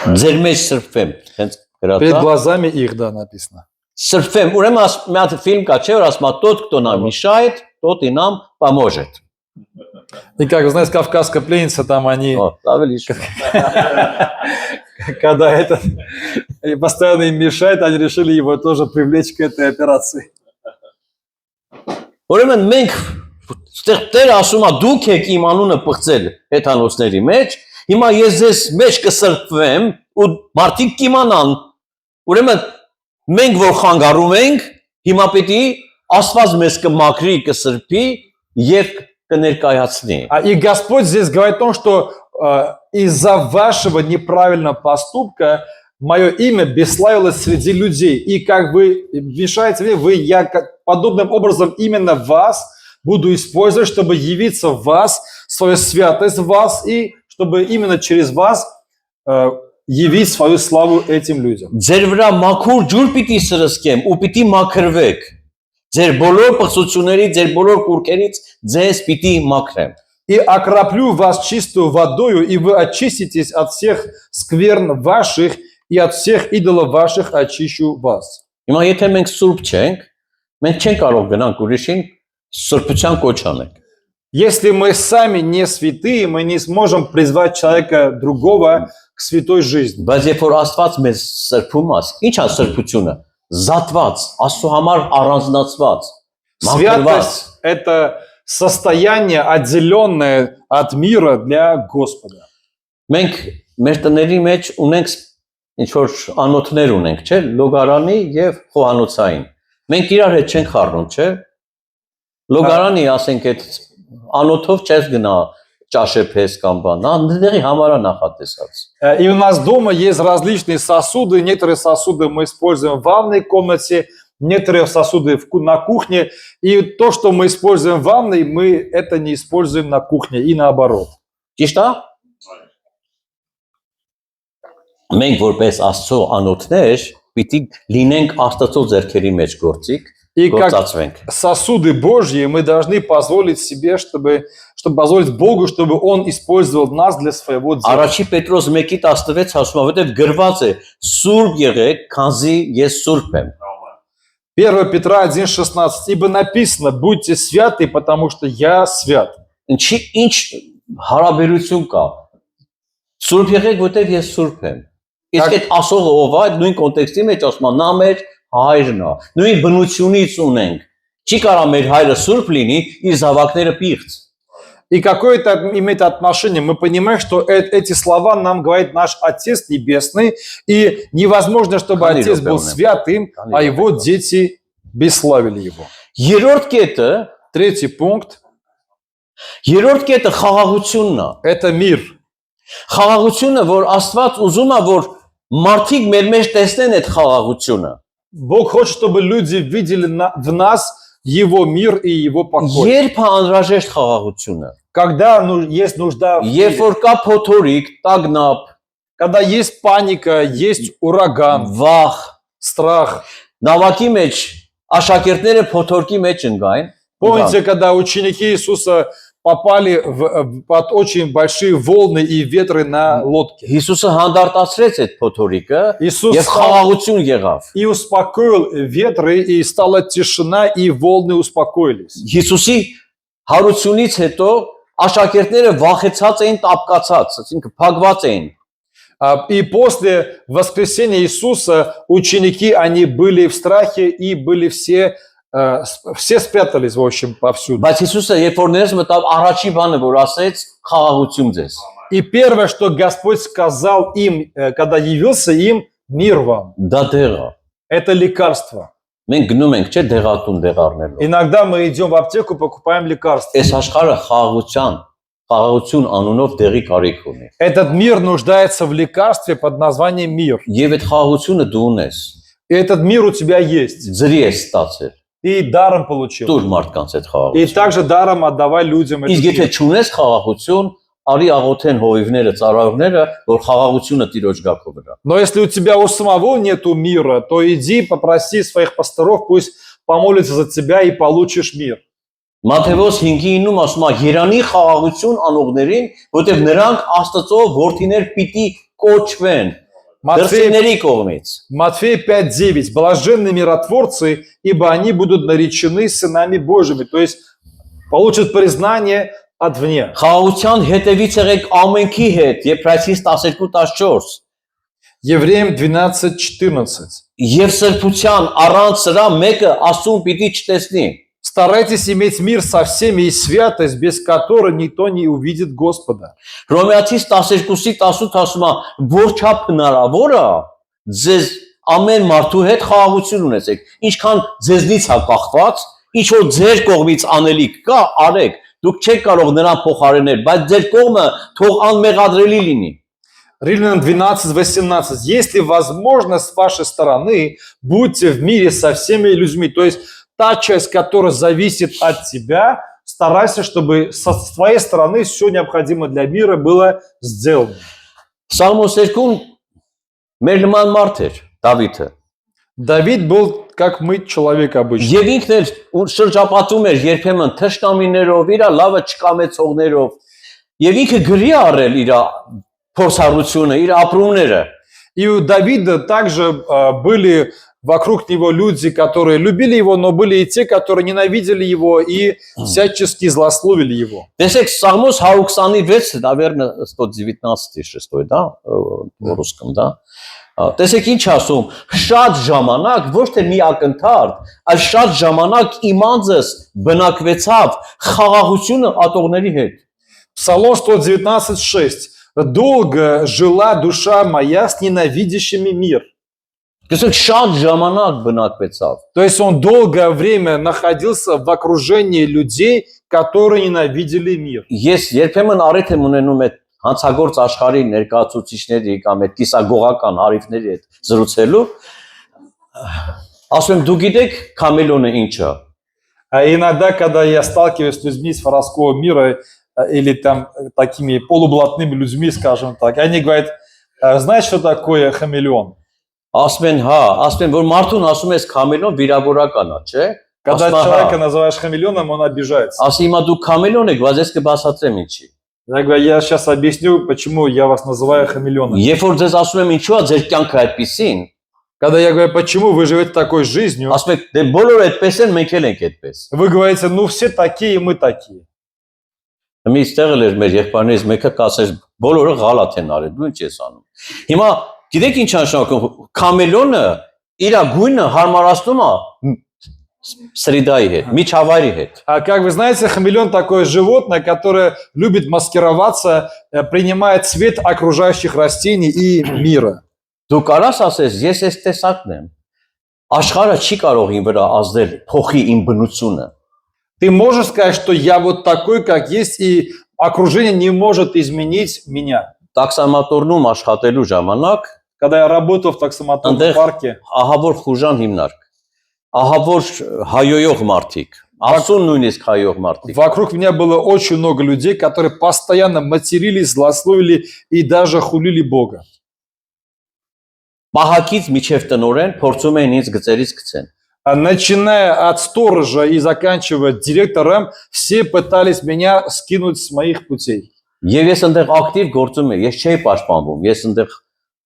Ձեր մեջ սրբեմ, հենց Пред գրածա։ глазами их, да, написано. Սրբեմ, ուրեմն մի հատ ֆիլմ կա, չէ՞ որ ասում է тот, кто нам мешает, тот и нам поможет։ И как вы знаете, «Кавказская пленница», там они, Ո, ավելի շուտ։ когда этот постоянно им мешает, они решили его тоже привлечь к этой операции. Ուրեմն մենք այդտեղ Տերը ասում է դուք եք իմ անունը պղծել հեթանոսների մեջ, հիմա ես ձեզ մեջ կսրբվեմ ու մարդիկ կիմանան։ Ուրեմն մենք որ խանգարում ենք, հիմա պիտի Աստված մեզ կմաքրի, կսրբի եւ կներկայացնի։ И Господь здесь говорит о том, что из-за вашего неправильного поступка мое имя бесславилось среди людей. И как вы мешаете мне, я подобным образом именно вас буду использовать, чтобы явиться в вас, свою святость в вас, и чтобы именно через вас явить свою славу этим людям. Ձեր վրա մաքուր ջուր պիտի սրսկեմ ու պիտի մաքրվեք։ Ձեր բոլոր պղծությունների, ձեր բոլոր կուրքերից ձեզ պիտի մաքրեմ։ И окроплю вас чистую водою, и вы очиститесь от всех скверн ваших, и от всех идолов ваших очищу вас. Հիմա եթե մենք սուրբ չենք, մենք չենք կարող գնանք ուրիշին սուրբության կոչ անենք։ Если мы сами не святые, мы не сможем призвать человека другого к святой жизни. Բայց երբ որ Աստված մեզ սրբում է, ինչ է սրբությունը։ Զատված, Աստծո համար առանձնացված, մաքրված։ Святость – это состояние, отделенное от мира для Господа. Մենք մեր տների մեջ ունենք ինչ որ անոթներ ունենք, չէ՞, լոգարանի եւ խոհանոցային։ Մենք իրար հետ չենք խառնում, չէ՞։ Լոգարանի, ասենք, այդ անոթով չես գնա ճաշեփես կամ բան, այնտեղի համար է նախատեսած։ И у нас дома есть различные сосуды. Некоторые сосуды мы используем в ванной комнате, некоторые сосуды на кухне. И то, что мы используем в ванной, мы это не используем на кухне и наоборот. Ճիշտ է։ Մենք որպես Աստծո անոթներ պիտի լինենք Աստծո ձեռքերի մեջ գործիկ, И как գործածվենք։ сосуды Божьи мы должны позволить себе, чтобы позволить Богу, чтобы Он использовал нас для своего дела. Առաջի Պետրոս 1:16 ասում է, որտեղ գրված է. Սուրբ եղեք, քանզի ես սուրբ եմ։ 1 Петра 1:16. Ибо написано: будьте святы, потому что я свят. Ինչ հարաբերություն կա։ Սուրբ եղեք, որտեղ ես սուրբ եմ։ Իսկ այդ ասողը ով է, նույն կոնտեքստի մեջ ասում է, նա մեր հայրն է։ Նույն բնությունից ունենք։ Չի կարա մեր հայրը սուրբ լինի, իր զավակները պիղծ։ И какое это имеет отношение? Мы понимаем, что эти слова нам говорит наш Отец Небесный, и невозможно, чтобы Отец был святым, а его дети бесславили его. Երրորդ կետը, Третий пункт խաղաղությունն է։ – это мир. Խաղաղությունը, որ Աստված ուզում է, որ մարդիկ մեր մեջ տեսնեն այդ խաղաղությունը։ Бог хочет, чтобы люди видели в нас Его мир и Его покой. Երբ է անհրաժեշտ խաղաղությունը։ Когда есть нужда в Երբ мире, որ կա փոթորիկ, տագնապ, когда есть паника, есть ураган, վախ, страх. նավակի մեջ աշակերտները փոթորկի մեջ ընկային։ Помните, когда ученики Иисуса попали под очень большие волны и ветры на лодке? Հիսուսը հանդարտացրեց այդ փոթորիկը Иисус եւ встал խաղաղություն եղավ։ и успокоил ветры, и стала тишина, и волны успокоились. Հիսուսի հարությունից հետո աշակերտները վախեցած էին, տապկացած, այսինքն փակված էին։ И после воскресения Иисуса ученики, они были в страхе и были все спрятались, в общем, повсюду. Բայց Հիսուսը երբ որ ներս մտավ, առաջի բանը որ ասեց, խաղաղություն ձեզ։ И первое, что Господь сказал им, когда явился им: мир вам. Դա դեղ է։ Это лекарство. Մենք գնում ենք, չէ՞, դեղատուն դեղարնելով։ Иногда мы идем в аптеку, покупаем лекарства. Այս աշխարհը խաղաղություն անունով դեղի կարիք ունի։ Этот мир нуждается в лекарстве под названием мир. Եվ այդ խաղաղությունը դու ունես։ И этот мир у тебя есть. Ձրի ես ստացել։ Ты даром получил. Դուր մարդկանց այդ И խաղաղությունը։ также даром отдавай людям этот Իսկ եթե мир. չունես խաղաղություն, արի աղոթեն հովիվները, ծառայողները, որ խաղաղությունը տիրոջ գակո վրա։ Но если у тебя у самого нету мира, то иди попроси своих пасторов, пусть помолятся за тебя и получишь мир. Մատթեոս 5:9-ում ասում է. «Երանի խաղաղություն անողներին, որտեղ նրանք Աստծո որդիներ պիտի կոչվեն դրսիների կողմից»։ Матфея 5:9. Блаженны миротворцы, ибо они будут наречены сынами Божьими. То есть получат признание отвне. Խաղաղության հետևից եղեք ամենքի հետ, Եբրայեցիս 12:14։ Евреям 12:14. Եվ սրբության առանց սրա մեկը Աստծուն պիտի չտեսնի։ Старайтесь иметь мир со всеми и святость, без которой никто не увидит Господа. Հռոմեացիս 12:18 ասում է, որչափ հնարավոր է ձեզ ամեն մարդու հետ խաղաղություն ունեցեք։ Ինչքան ձեզնից է կախված, ինչ որ ձեր կողմից անելիք կա, արեք։ Դուք չեք կարող նրան փոխարինել, բայց ձեր կողմը թող անմեղադրելի լինի։ Римлянам 12:18. Если возможно с вашей стороны, будьте в мире со всеми людьми. То есть та часть, которая зависит от тебя, старайся, чтобы со твоей стороны все необходимое для мира было сделано. Սաղմոս 2-ում մեր նման մարդ էր, Դավիթը։ Давид был как мы, человек обычный. Եվ ինքն էլ շրջապատում էր երբեմն թշնամիներով, իր լավը չկամեցողներով։ Եվ ինքը գրի առել իր փորձառությունը, իր ապրումները։ И у Давида также были вокруг него люди, которые любили его, но были и те, которые ненавидели его и всячески злословили его. Տեսեք, Սաղմոս 126, наверное, 119, да, в русском, да։ Տեսեք ինչ ասում, շատ ժամանակ, ոչ թե մի ակնթարթ, այլ շատ ժամանակ իմ անձս բնակվեցավ խաղաղությունը ատողների հետ։ Псалом 119:6. Долго жила душа моя с ненавидящими мир. Տեսեք, շատ ժամանակ բնակվեցավ։ То есть он долгое время находился в окружении людей, которые ненавидели мир. Ես երբեմն առիթ եմ ունենում այդ հանցագործ աշխարհի ներկայացուցիչների կամ այդ կիսագողական հարիվների հետ զրուցելու, ասում եմ, դու գիտեք Քամելոնը ինչ է։ А иногда, когда я сталкиваюсь с людьми из воровского мира, или там такими полублатными людьми, скажем так. И они говорят, знаете, что такое хамелеон? Ասում են, որ մարդուն ասում ես քամելոն վիրավորական է, չէ։ Когда Ասում է, человека называешь хамелеоном, он обижается. Ասի հիմա դու քամելոն եք, բայց ես կբացատրեմ ինչի։ Я говорю, я сейчас объясню, почему я вас называю хамелеоном. Երբ որ ձեզ ասում եմ ինչու է ձեր կյանքը այդպեսին, Когда я говорю, почему вы живете такой жизнью, ասում եք դե բոլորը այդպես են, մենք էլ ենք այդպես։ вы говорите, ну все такие, мы такие. Մի ստեղ էլ էր մեր եղբայրներից մեկը կասեր բոլորը գալաթ են արել, դու ինչ ես անում։ Հիմա գիտեք ինչ նշանակում քամելոնը իր գույնը հարմարացնում է սրիդայի հետ, միջավայրի հետ։ А как вы знаете, хамелеон такое животное, которое любит маскироваться, принимает цвет окружающих растений и мира. Դու կարաս ասես, ես այս տեսակն եմ։ Աշխարհը չի կարող ին վրա ազդել, փոխի իմ բնությունը։ Ты можешь сказать, что я вот такой, как есть, и окружение не может изменить меня. Տաքսամատորնում աշխատելու ժամանակ Когда я работал в таксомоторном парке, ահավոր խուժան հիմնարկ, ահավոր հայոյող մարդիկ, ասուն նույնիսկ հայոյող մարդիկ։ вокруг меня было очень много людей, которые постоянно матерились, злословили и даже хулили Бога. Պահակից միջև տնորեն փորձում էին ինձ գծերից գցեն։ Начиная от сторожа и заканчивая директором, все пытались меня скинуть с моих путей. Եվ ես այնտեղ ակտիվ գործում եի, ես չէի պաշտպանվում, ես այնտեղ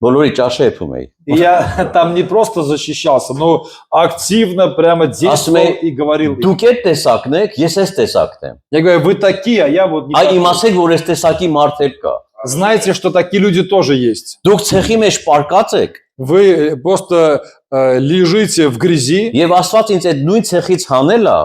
բոլորի ճաշը եփում էի։ И я там не просто защищался, но активно прямо действовал и говорил. Դուք այդ տեսակն եք, ես այս տեսակն եմ։ Я говорю, вы такие, а я вот не Այ такой. իմացեք, որ այս տեսակի մարդեր կա։ Знаете, что такие люди тоже есть. Դուք ցեխի մեջ պարկած եք Вы просто лежите в грязи, եւ Աստված ինձ այդ նույն ցեխից հանել է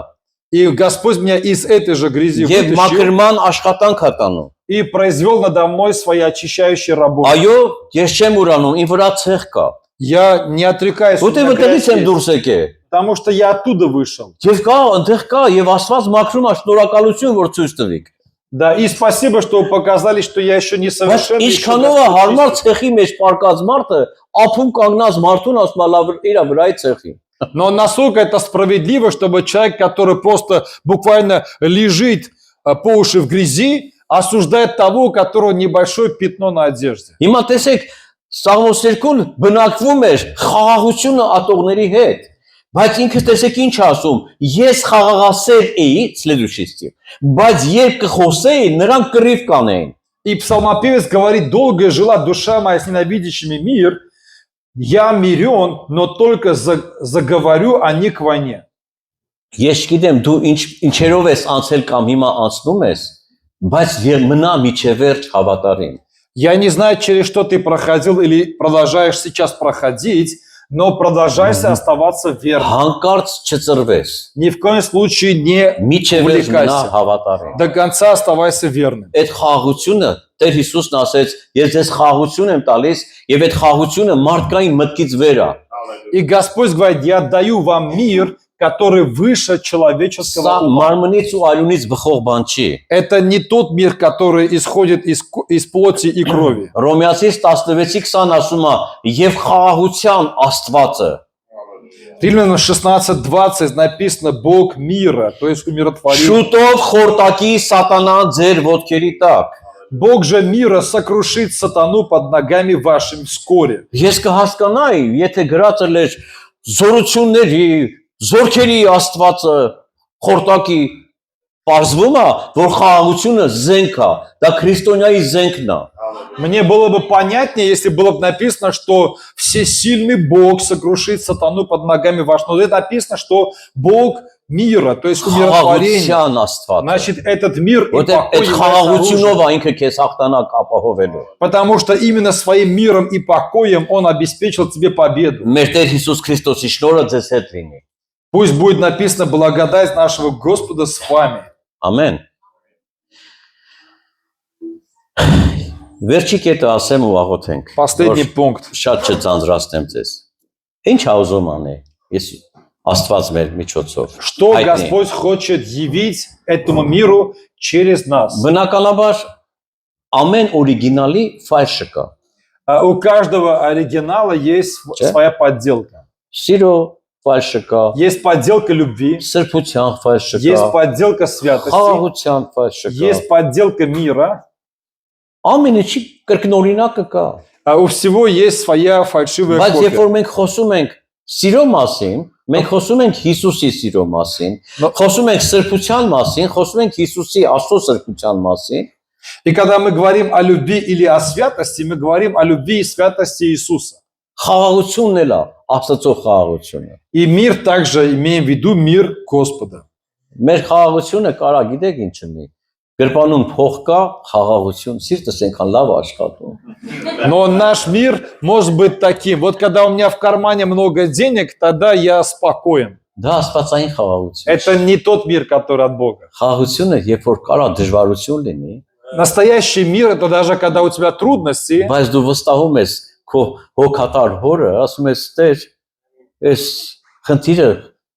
и Господь меня из этой же грязи եւ вытащил մաքրման աշխատանք է տանում։ и произвел надо мной свои очищающие работы. Այո, ես չեմ ուրանում, ին վրա ցեղ կա։ Я не отрекаюсь, у Որտե меня վտեղից грязь եմ есть, դուրս եկել։ потому что я оттуда вышел. Եվ կա, այնտեղ կա եւ Աստված մաքրում է, շնորհակալություն որ ցույց տվիք։ Да, и спасибо, что вы показали, что я еще не Բայց совершенный. еще ինչքանով է Господь հարմար чистый. ցեխի մեջ պարկած մարդը, ափում կանգնած մարդուն ասում է լավ իր վրայի ցեխի։ Но насколько это справедливо, чтобы человек, который просто буквально лежит по уши в грязи, осуждает того, у которого небольшое пятно на одежде. Հիմա տեսեք, Սաղմոս 2-ն բնակվում էր խաղաղությունը ատողների հետ, բայց ինքը տեսեք ինչ ասում, ես խաղաղասեր էի, следующий стих, բայց երբ կխոսեի, նրանք կռիվ կանեին։ И псалмопевец говорит, долго жила душа моя с ненавидящими мир, я мирен, но только заговорю, а не к войне. Ես գիտեմ դու ինչերով ես անցել կամ հիմա անցնում ես, բայց մնա միջև վերջ հավատարիմ։ Я не знаю, через что ты проходил или продолжаешь сейчас проходить, но продолжайся оставаться верным. Հանկարծ չծրվես։ Ни в коем случае не Միջև վերջ մնա увлекайся. հավատարիմ։ До конца оставайся верным. Այդ խաղաղությունը Տեր Հիսուսն ասեց, ես ձեզ խաղաղություն եմ տալիս, եւ այդ խաղաղությունը մարդկային մտքից վեր է։ И Господь говорит, я даю вам мир, который выше человеческого Սա ума. մարմնից ու արյունից բխող բան չի։ Это не тот мир, который исходит из плоти и крови. Հռոմեացիս 16:20 ասում է, եւ խաղաղության Աստվածը։ Римлянам 16:20 написано Бог мира, то есть умиротворение. Շուտով խորտակի սատանան ձեր ոտքերի տակ։ Бог же мира сокрушит сатану под ногами вашими вскоре. Ես կհասկանայի, եթե գրած էր զորությունների, զորքերի Աստվածը խորտակի Պարզվում է, որ խաղաղությունը զենք է, դա քրիստոնյայի զենքն է։ Мне было бы понятнее, если было бы написано, что всесильный Бог сокрушит сатану под ногами вашими. Но здесь написано, что Бог мира, то есть умиротворение. Խաղաղության Աստված։ Значит, этот мир и Որտեղ покой այդ является խաղաղությունով оружием. ինքը քեզ հաղթանակ ապահովելու։ Потому что именно своим миром и покоем Он обеспечил тебе победу. Մեր Տեր Հիսուս Քրիստոսի շնորհը ձեզ հետ լինի։ Пусть будет написано благодать нашего Господа с вами. Ամեն։ Վերջի կետը ասեմ ու աղոթենք։ Последний пункт. Շատ չձանձրացնեմ ձեզ։ Ինչ ա ուզում անի։ Ես Աստված մեր միջոցով։ Что Господь хочет явить этому миру через нас? Բնականաբար ամեն օրիգինալի ֆայլը կա։ У каждого оригинала есть своя подделка. Սիրո ֆալշը կա, есть подделка любви, սրբության ֆալշը есть կա, подделка святости, խաղաղության ֆալշը կա։ есть подделка мира. Ամենը չի կրկնօրինակը կա։ А у всего есть своя фальшивая Բայց երբ копия. որ մենք խոսում ենք սիրո մասին, մենք խոսում ենք Հիսուսի սիրո մասին, Но- խոսում ենք սրբության մասին, խոսում ենք Հիսուսի Աստծո սրբության մասին, И когда мы говорим о любви или о святости, мы говорим о любви и святости Иисуса. խաղաղությունն էլ է Աստծո խաղաղությունը։ И мир также имеем в виду мир Господа. Մեր խաղաղությունը կարա գիտեք ինչ ունի։ Գրպանում փող կա, խաղաղություն, սիրտս այնքան լավ աշխատում։ Но наш мир может быть таким. Вот когда у меня в кармане много денег, тогда я спокоен. Դա աստվածային խաղաղություն։ Это не тот мир, который от Бога. Խաղաղությունը, երբ որ կարա դժվարություն լինի, Настоящий мир – это даже когда у тебя трудности, բայց դու վստահում ես քո հոգատար հորը, ասում ես Տեր, այս խնդիրը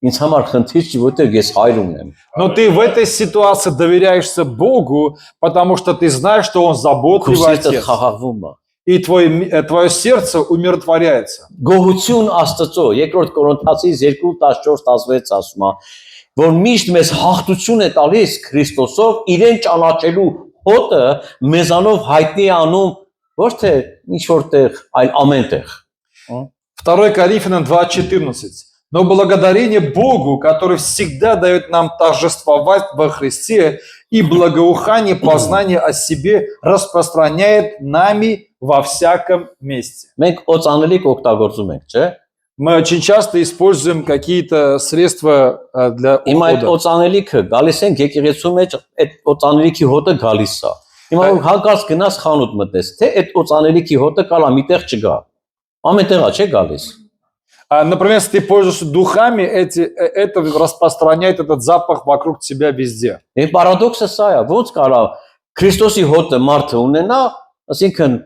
ինձ համար խնդիր չի, որտեղ ես հայր ունեմ։ но ты в этой ситуации доверяешься Богу, потому что ты знаешь, что Он Քո заботливый սիրտը Отец. խաղաղվում է։ И твое сердце умиротворяется. Գոհություն Աստծո, երկրորդ Կորինթացիս 2:14-16 ասում է, որ միշտ մեզ հաղթություն է տալիս Քրիստոսով իրեն ճանաչելու հոտը մեզանով հայտնի է անում ոչ թե ինչ որտեղ, այլ ամենտեղ։ 2 Коринфянам 2:14. Но благодарение Богу, который всегда дает нам торжествовать во Христе и благоухание познания о себе распространяет нами во всяком месте. Մենք օծանելիք օգտագործում ենք, չէ՞։ Мы очень часто используем какие-то средства для Հիմա այդ ухода. օծանելիքը գալիս են եկեղեցու մեջ, այդ օծանելիքի հոտը գալիս է։ Հիմա որ հանկարծ գնաս խանութ մտնես, թե այդ օծանելիքի հոտը կարա միտեղ չգա։ Ամենտեղ է, չէ՞ գալիս։ Например, если ты пользуешься духами, это распространяет этот запах вокруг тебя везде. Եվ պարադոքսը սա է, ոնց կարա Քրիստոսի հոտը մարդը ունենա, ասինքն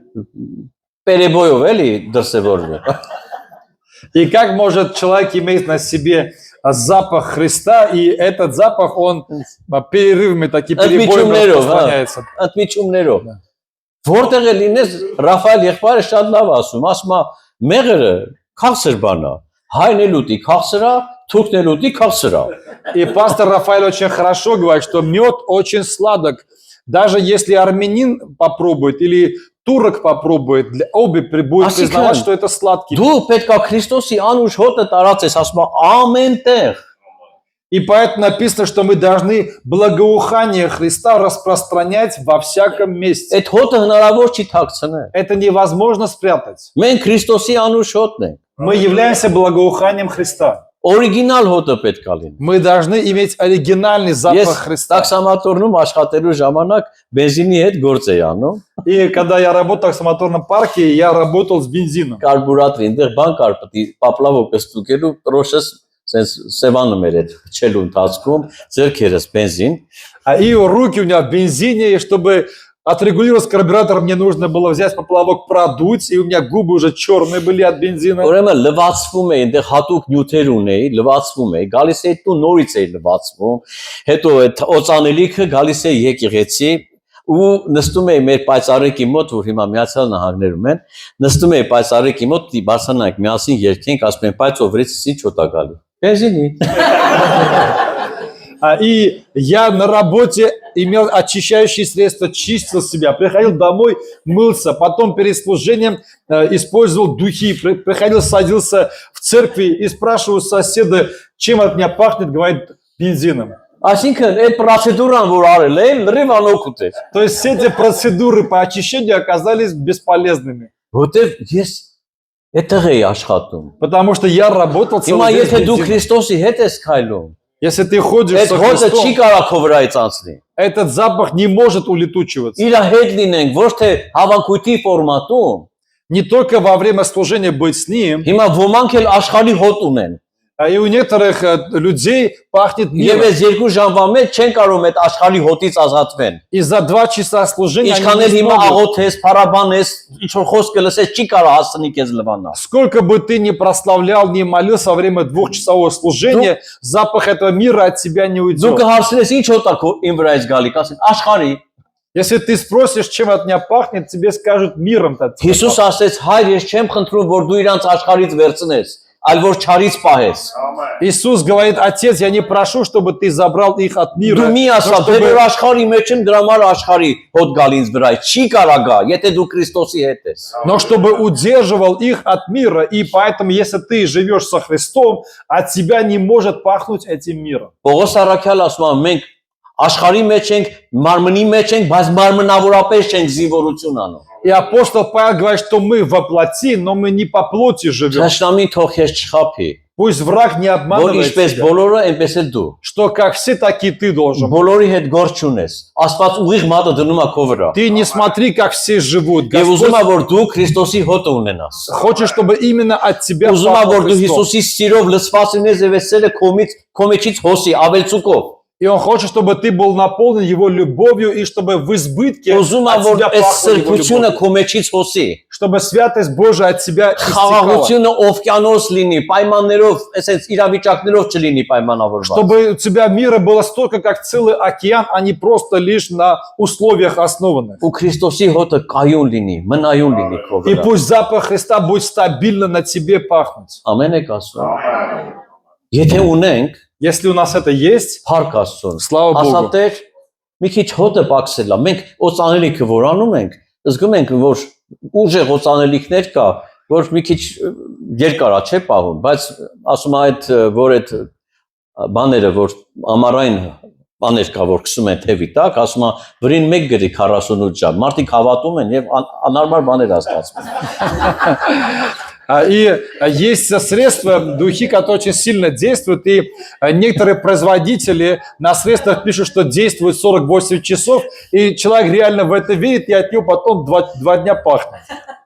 պերեբոյով էլի դրսևորվի։ И как может человек иметь на себе запах Христа, и этот запах, он перерывами, такие перебоями распространяется. Ընդմիջումներով։ Դա։ Որտեղ է լինես Ռաֆայել եղբայրը շատ լավ ասում, ասում է մեղրը քաղցր բան է, հայն էլ ուտի քաղցր է, թուրքն էլ ուտի քաղցր է։ И пастор Рафаэль очень хорошо говорит, что мед очень сладок. Даже если армянин попробует или турок попробует, обе будут Асիկան, признавать, что это сладкий. Դու պետք է Քրիստոսի անուշ հոտը տարածես, ասում է ամենտեղ։ И поэтому написано, что мы должны благоухание Христа распространять во всяком месте. Այդ հոտը հնարավոր չի թաքցնել։ Это невозможно спрятать. Մենք Քրիստոսի անուշ հոտն ենք։ Мы являемся благоуханием Христа. Օրիգինալ հոտը պետք է լինի։ Мы должны иметь оригинальный Ես запах Христа. տաքսամատորնում աշխատելու ժամանակ բենզինի հետ գործ էի անում։ И когда я работал в таксомоторном парке, я работал с бензином. Կարբուրատորի այնտեղ բան կար, պետք է պապլավոկը ստուգելու, տրոշս sense սևանում էր այդ չելու ընթացքում, ձեռքերս բենզին։ И руки у меня в бензине, и чтобы отрегулировать карбюратор, мне нужно было взять поплавок, продуть, и у меня губы уже черные были от бензина. Ուրեմն լվացվում է, այնտեղ հատուկ նյութեր ունեի, լվացվում է, գալիս է դու նորից է լվացվում, հետո այդ օծանելիքը գալիս է եկեղեցի ու նստում է մեր պայծառիկի մոտ, որ հիմա Միացյալ Նահանգներում են, նստում է պայծառիկի մոտ, դի բարձրանանք միասին երկենք, ասում են, բայց ովրից ինչ հոտա գալու։ Բենզինի։ И я на работе имел очищающие средства, чистил себя, приходил домой, мылся, потом перед служением использовал духи, приходил, садился в церкви и спрашивал соседа, чем от меня пахнет, говорит, бензином. Այսինքն այդ պրոցեդուրան, որ արել է, լրիվ անօգուտ է։ То есть все эти процедуры по очищению оказались бесполезными, Որտեվ ես այդտեղ էի աշխատում։ потому что я работал Հիմա целый день с եթե դու бензином. Քրիստոսի հետ ես քայլում, Если ты ходишь այդ со հոտը չի Христом, կարող քո վրայից անցնի։ этот запах не может улетучиваться. Իր հետ լինենք, ոչ թե հավաքույթի ֆորմատում։ Не только во время служения быть с Ним, Հիմա ոմանք էլ աշխարհի հոտ ունեն։ и у некоторых людей пахнет Եվ миром. այս 2 ժամվա մեջ չեն կարող այդ աշխարհի հոտից ազատվեն։ И за 2 часа служения Ինչքան они էլ не հիմա смогут. աղոթես, փարաբանես, ինչ որ խոսքը լսես, չի կարող հասցնի քեզ լվանալ։ Сколько бы ты ни прославлял, ни молился во время 2-часового служения, запах этого мира от тебя не Դու уйдет. կհարցնես ինչ հոտ է քո իմ վրայից գալի, կասեն աշխարհի։ Если ты спросишь, чем от меня пахнет, тебе скажут миром. Հիսուս ասեց, հայր, ես չեմ խնդրում, որ դու իրանց աշխարհից վերցնես, այլ որ չարից պահես։ Иисус говорит: Отец, я не прошу, чтобы ты забрал их от мира, Դու մի но ասա, чтобы- դեր աշխարհի մեջ եմ դրա համար աշխարհի հոտ գալինց վրա, չի կարա գա, եթե դու Քրիստոսի հետ ես։ но чтобы удерживал их от мира. И поэтому, если ты живешь со Христом, от тебя не может пахнуть этим миром. Պողոս առաքյալ ասում է, մենք աշխարհի մեջ ենք, մարմնի մեջ ենք, բայց մարմնավորապես չենք զինվորություն անում։ И апостол Павел говорит, что мы во плоти, но мы не по плоти живем. Ճաշնամին թող ես չխափի, Пусть враг не որ обманывает ինչպես тебя, բոլորը, այնպես էլ դու։ что как все, так и ты должен. Բոլորի հետ գործ չունես։ Աստված ուղիղ մատը դնում է քո վրա։ Ты не смотри, как все живут. Եվ ուզում Господь է որ դու Քրիստոսի հոտը ունենաս։ хочет, чтобы именно от тебя Ուզում է пахло որ դու Христом. Հիսուսի սիրով լցված լինես եւ էսերը քո մեջից հոսի ավելցուկով։ И Он хочет, чтобы ты был наполнен Его любовью, и чтобы в избытке Ուզում է от որ тебя այս пахло Его սրբությունը любовью. քո մեջից հոսի։ Чтобы святость Божия от тебя истекала. Խաղաղությունը օվկիանոս լինի, պայմաններով, այսպես իրավիճակներով չլինի պայմանավորված։ Чтобы у тебя мира было столько, как целый океан, а не просто лишь на условиях основанных. Ու Քրիստոսի հոտը կայուն լինի, մնայուն լինի քո И վրա։ пусть запах Христа будет стабильно на тебе пахнуть. Ամեն եք ասում։ Եթե ունենք, Если у нас это есть, փառք Աստծուն։ Слава Богу. Ասա Տեր, մի քիչ հոտը պակսել է։ Մենք օծանելիքը որ անում ենք, զգում ենք, որ ուժեղ օծանելիքներ կա, որ մի քիչ երկար է, չէ՞ պահում, բայց ասում է այդ որ այդ բաները, որ ամառային բաներ կա, որ քսում են թևի տակ, ասում է վրին 1 գրի 48 ժամ։ Մարդիկ հավատում են եւ անարմար բաներ ասացվում։ И есть средства, духи, которые очень сильно действуют, и некоторые производители на средствах пишут, что действует 48 часов, и человек реально в это верит, и от него потом 2 дня пахнет.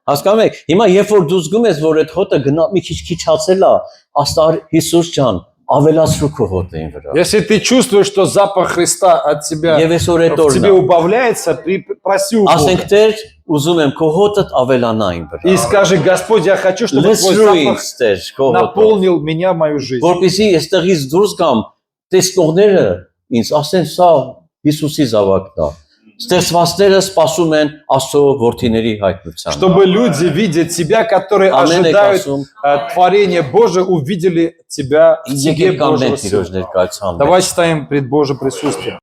Հասկանում եք, հիմա երբ որ դու զգում ես, որ այդ հոտը գնա մի քիչ հացել է, աստար Հիսուս ջան, ավելացրու քո հոտին վրա։ Если ты чувствуешь, что запах Христа от тебя Եվ այսօր այդ в тебе օրն убавляется, проси у ասենք Бога. Տեր, ուզում եմ քո հոտդ ավելանա իմ վրա։ И скажи: Господь, я хочу, чтобы твой Լսրու запах ինձ Տեր քո հոտը, наполнил меня, мою жизнь. որպեսզի այստեղից դուրս գամ, տեսնողները ինձ ասեն սա Հիսուսի զավակն է։ Ստեղծվածները սպասում են Աստծո որդիների հայտնության։ Чтобы люди, видя тебя, которые Ամեն եք ожидают ասում, творения Божие, увидели тебя в тебе եկեք կամ Божьего մենք Сына. իրոջ ներկայացան։ Давайте ставим пред Божьим присутствием.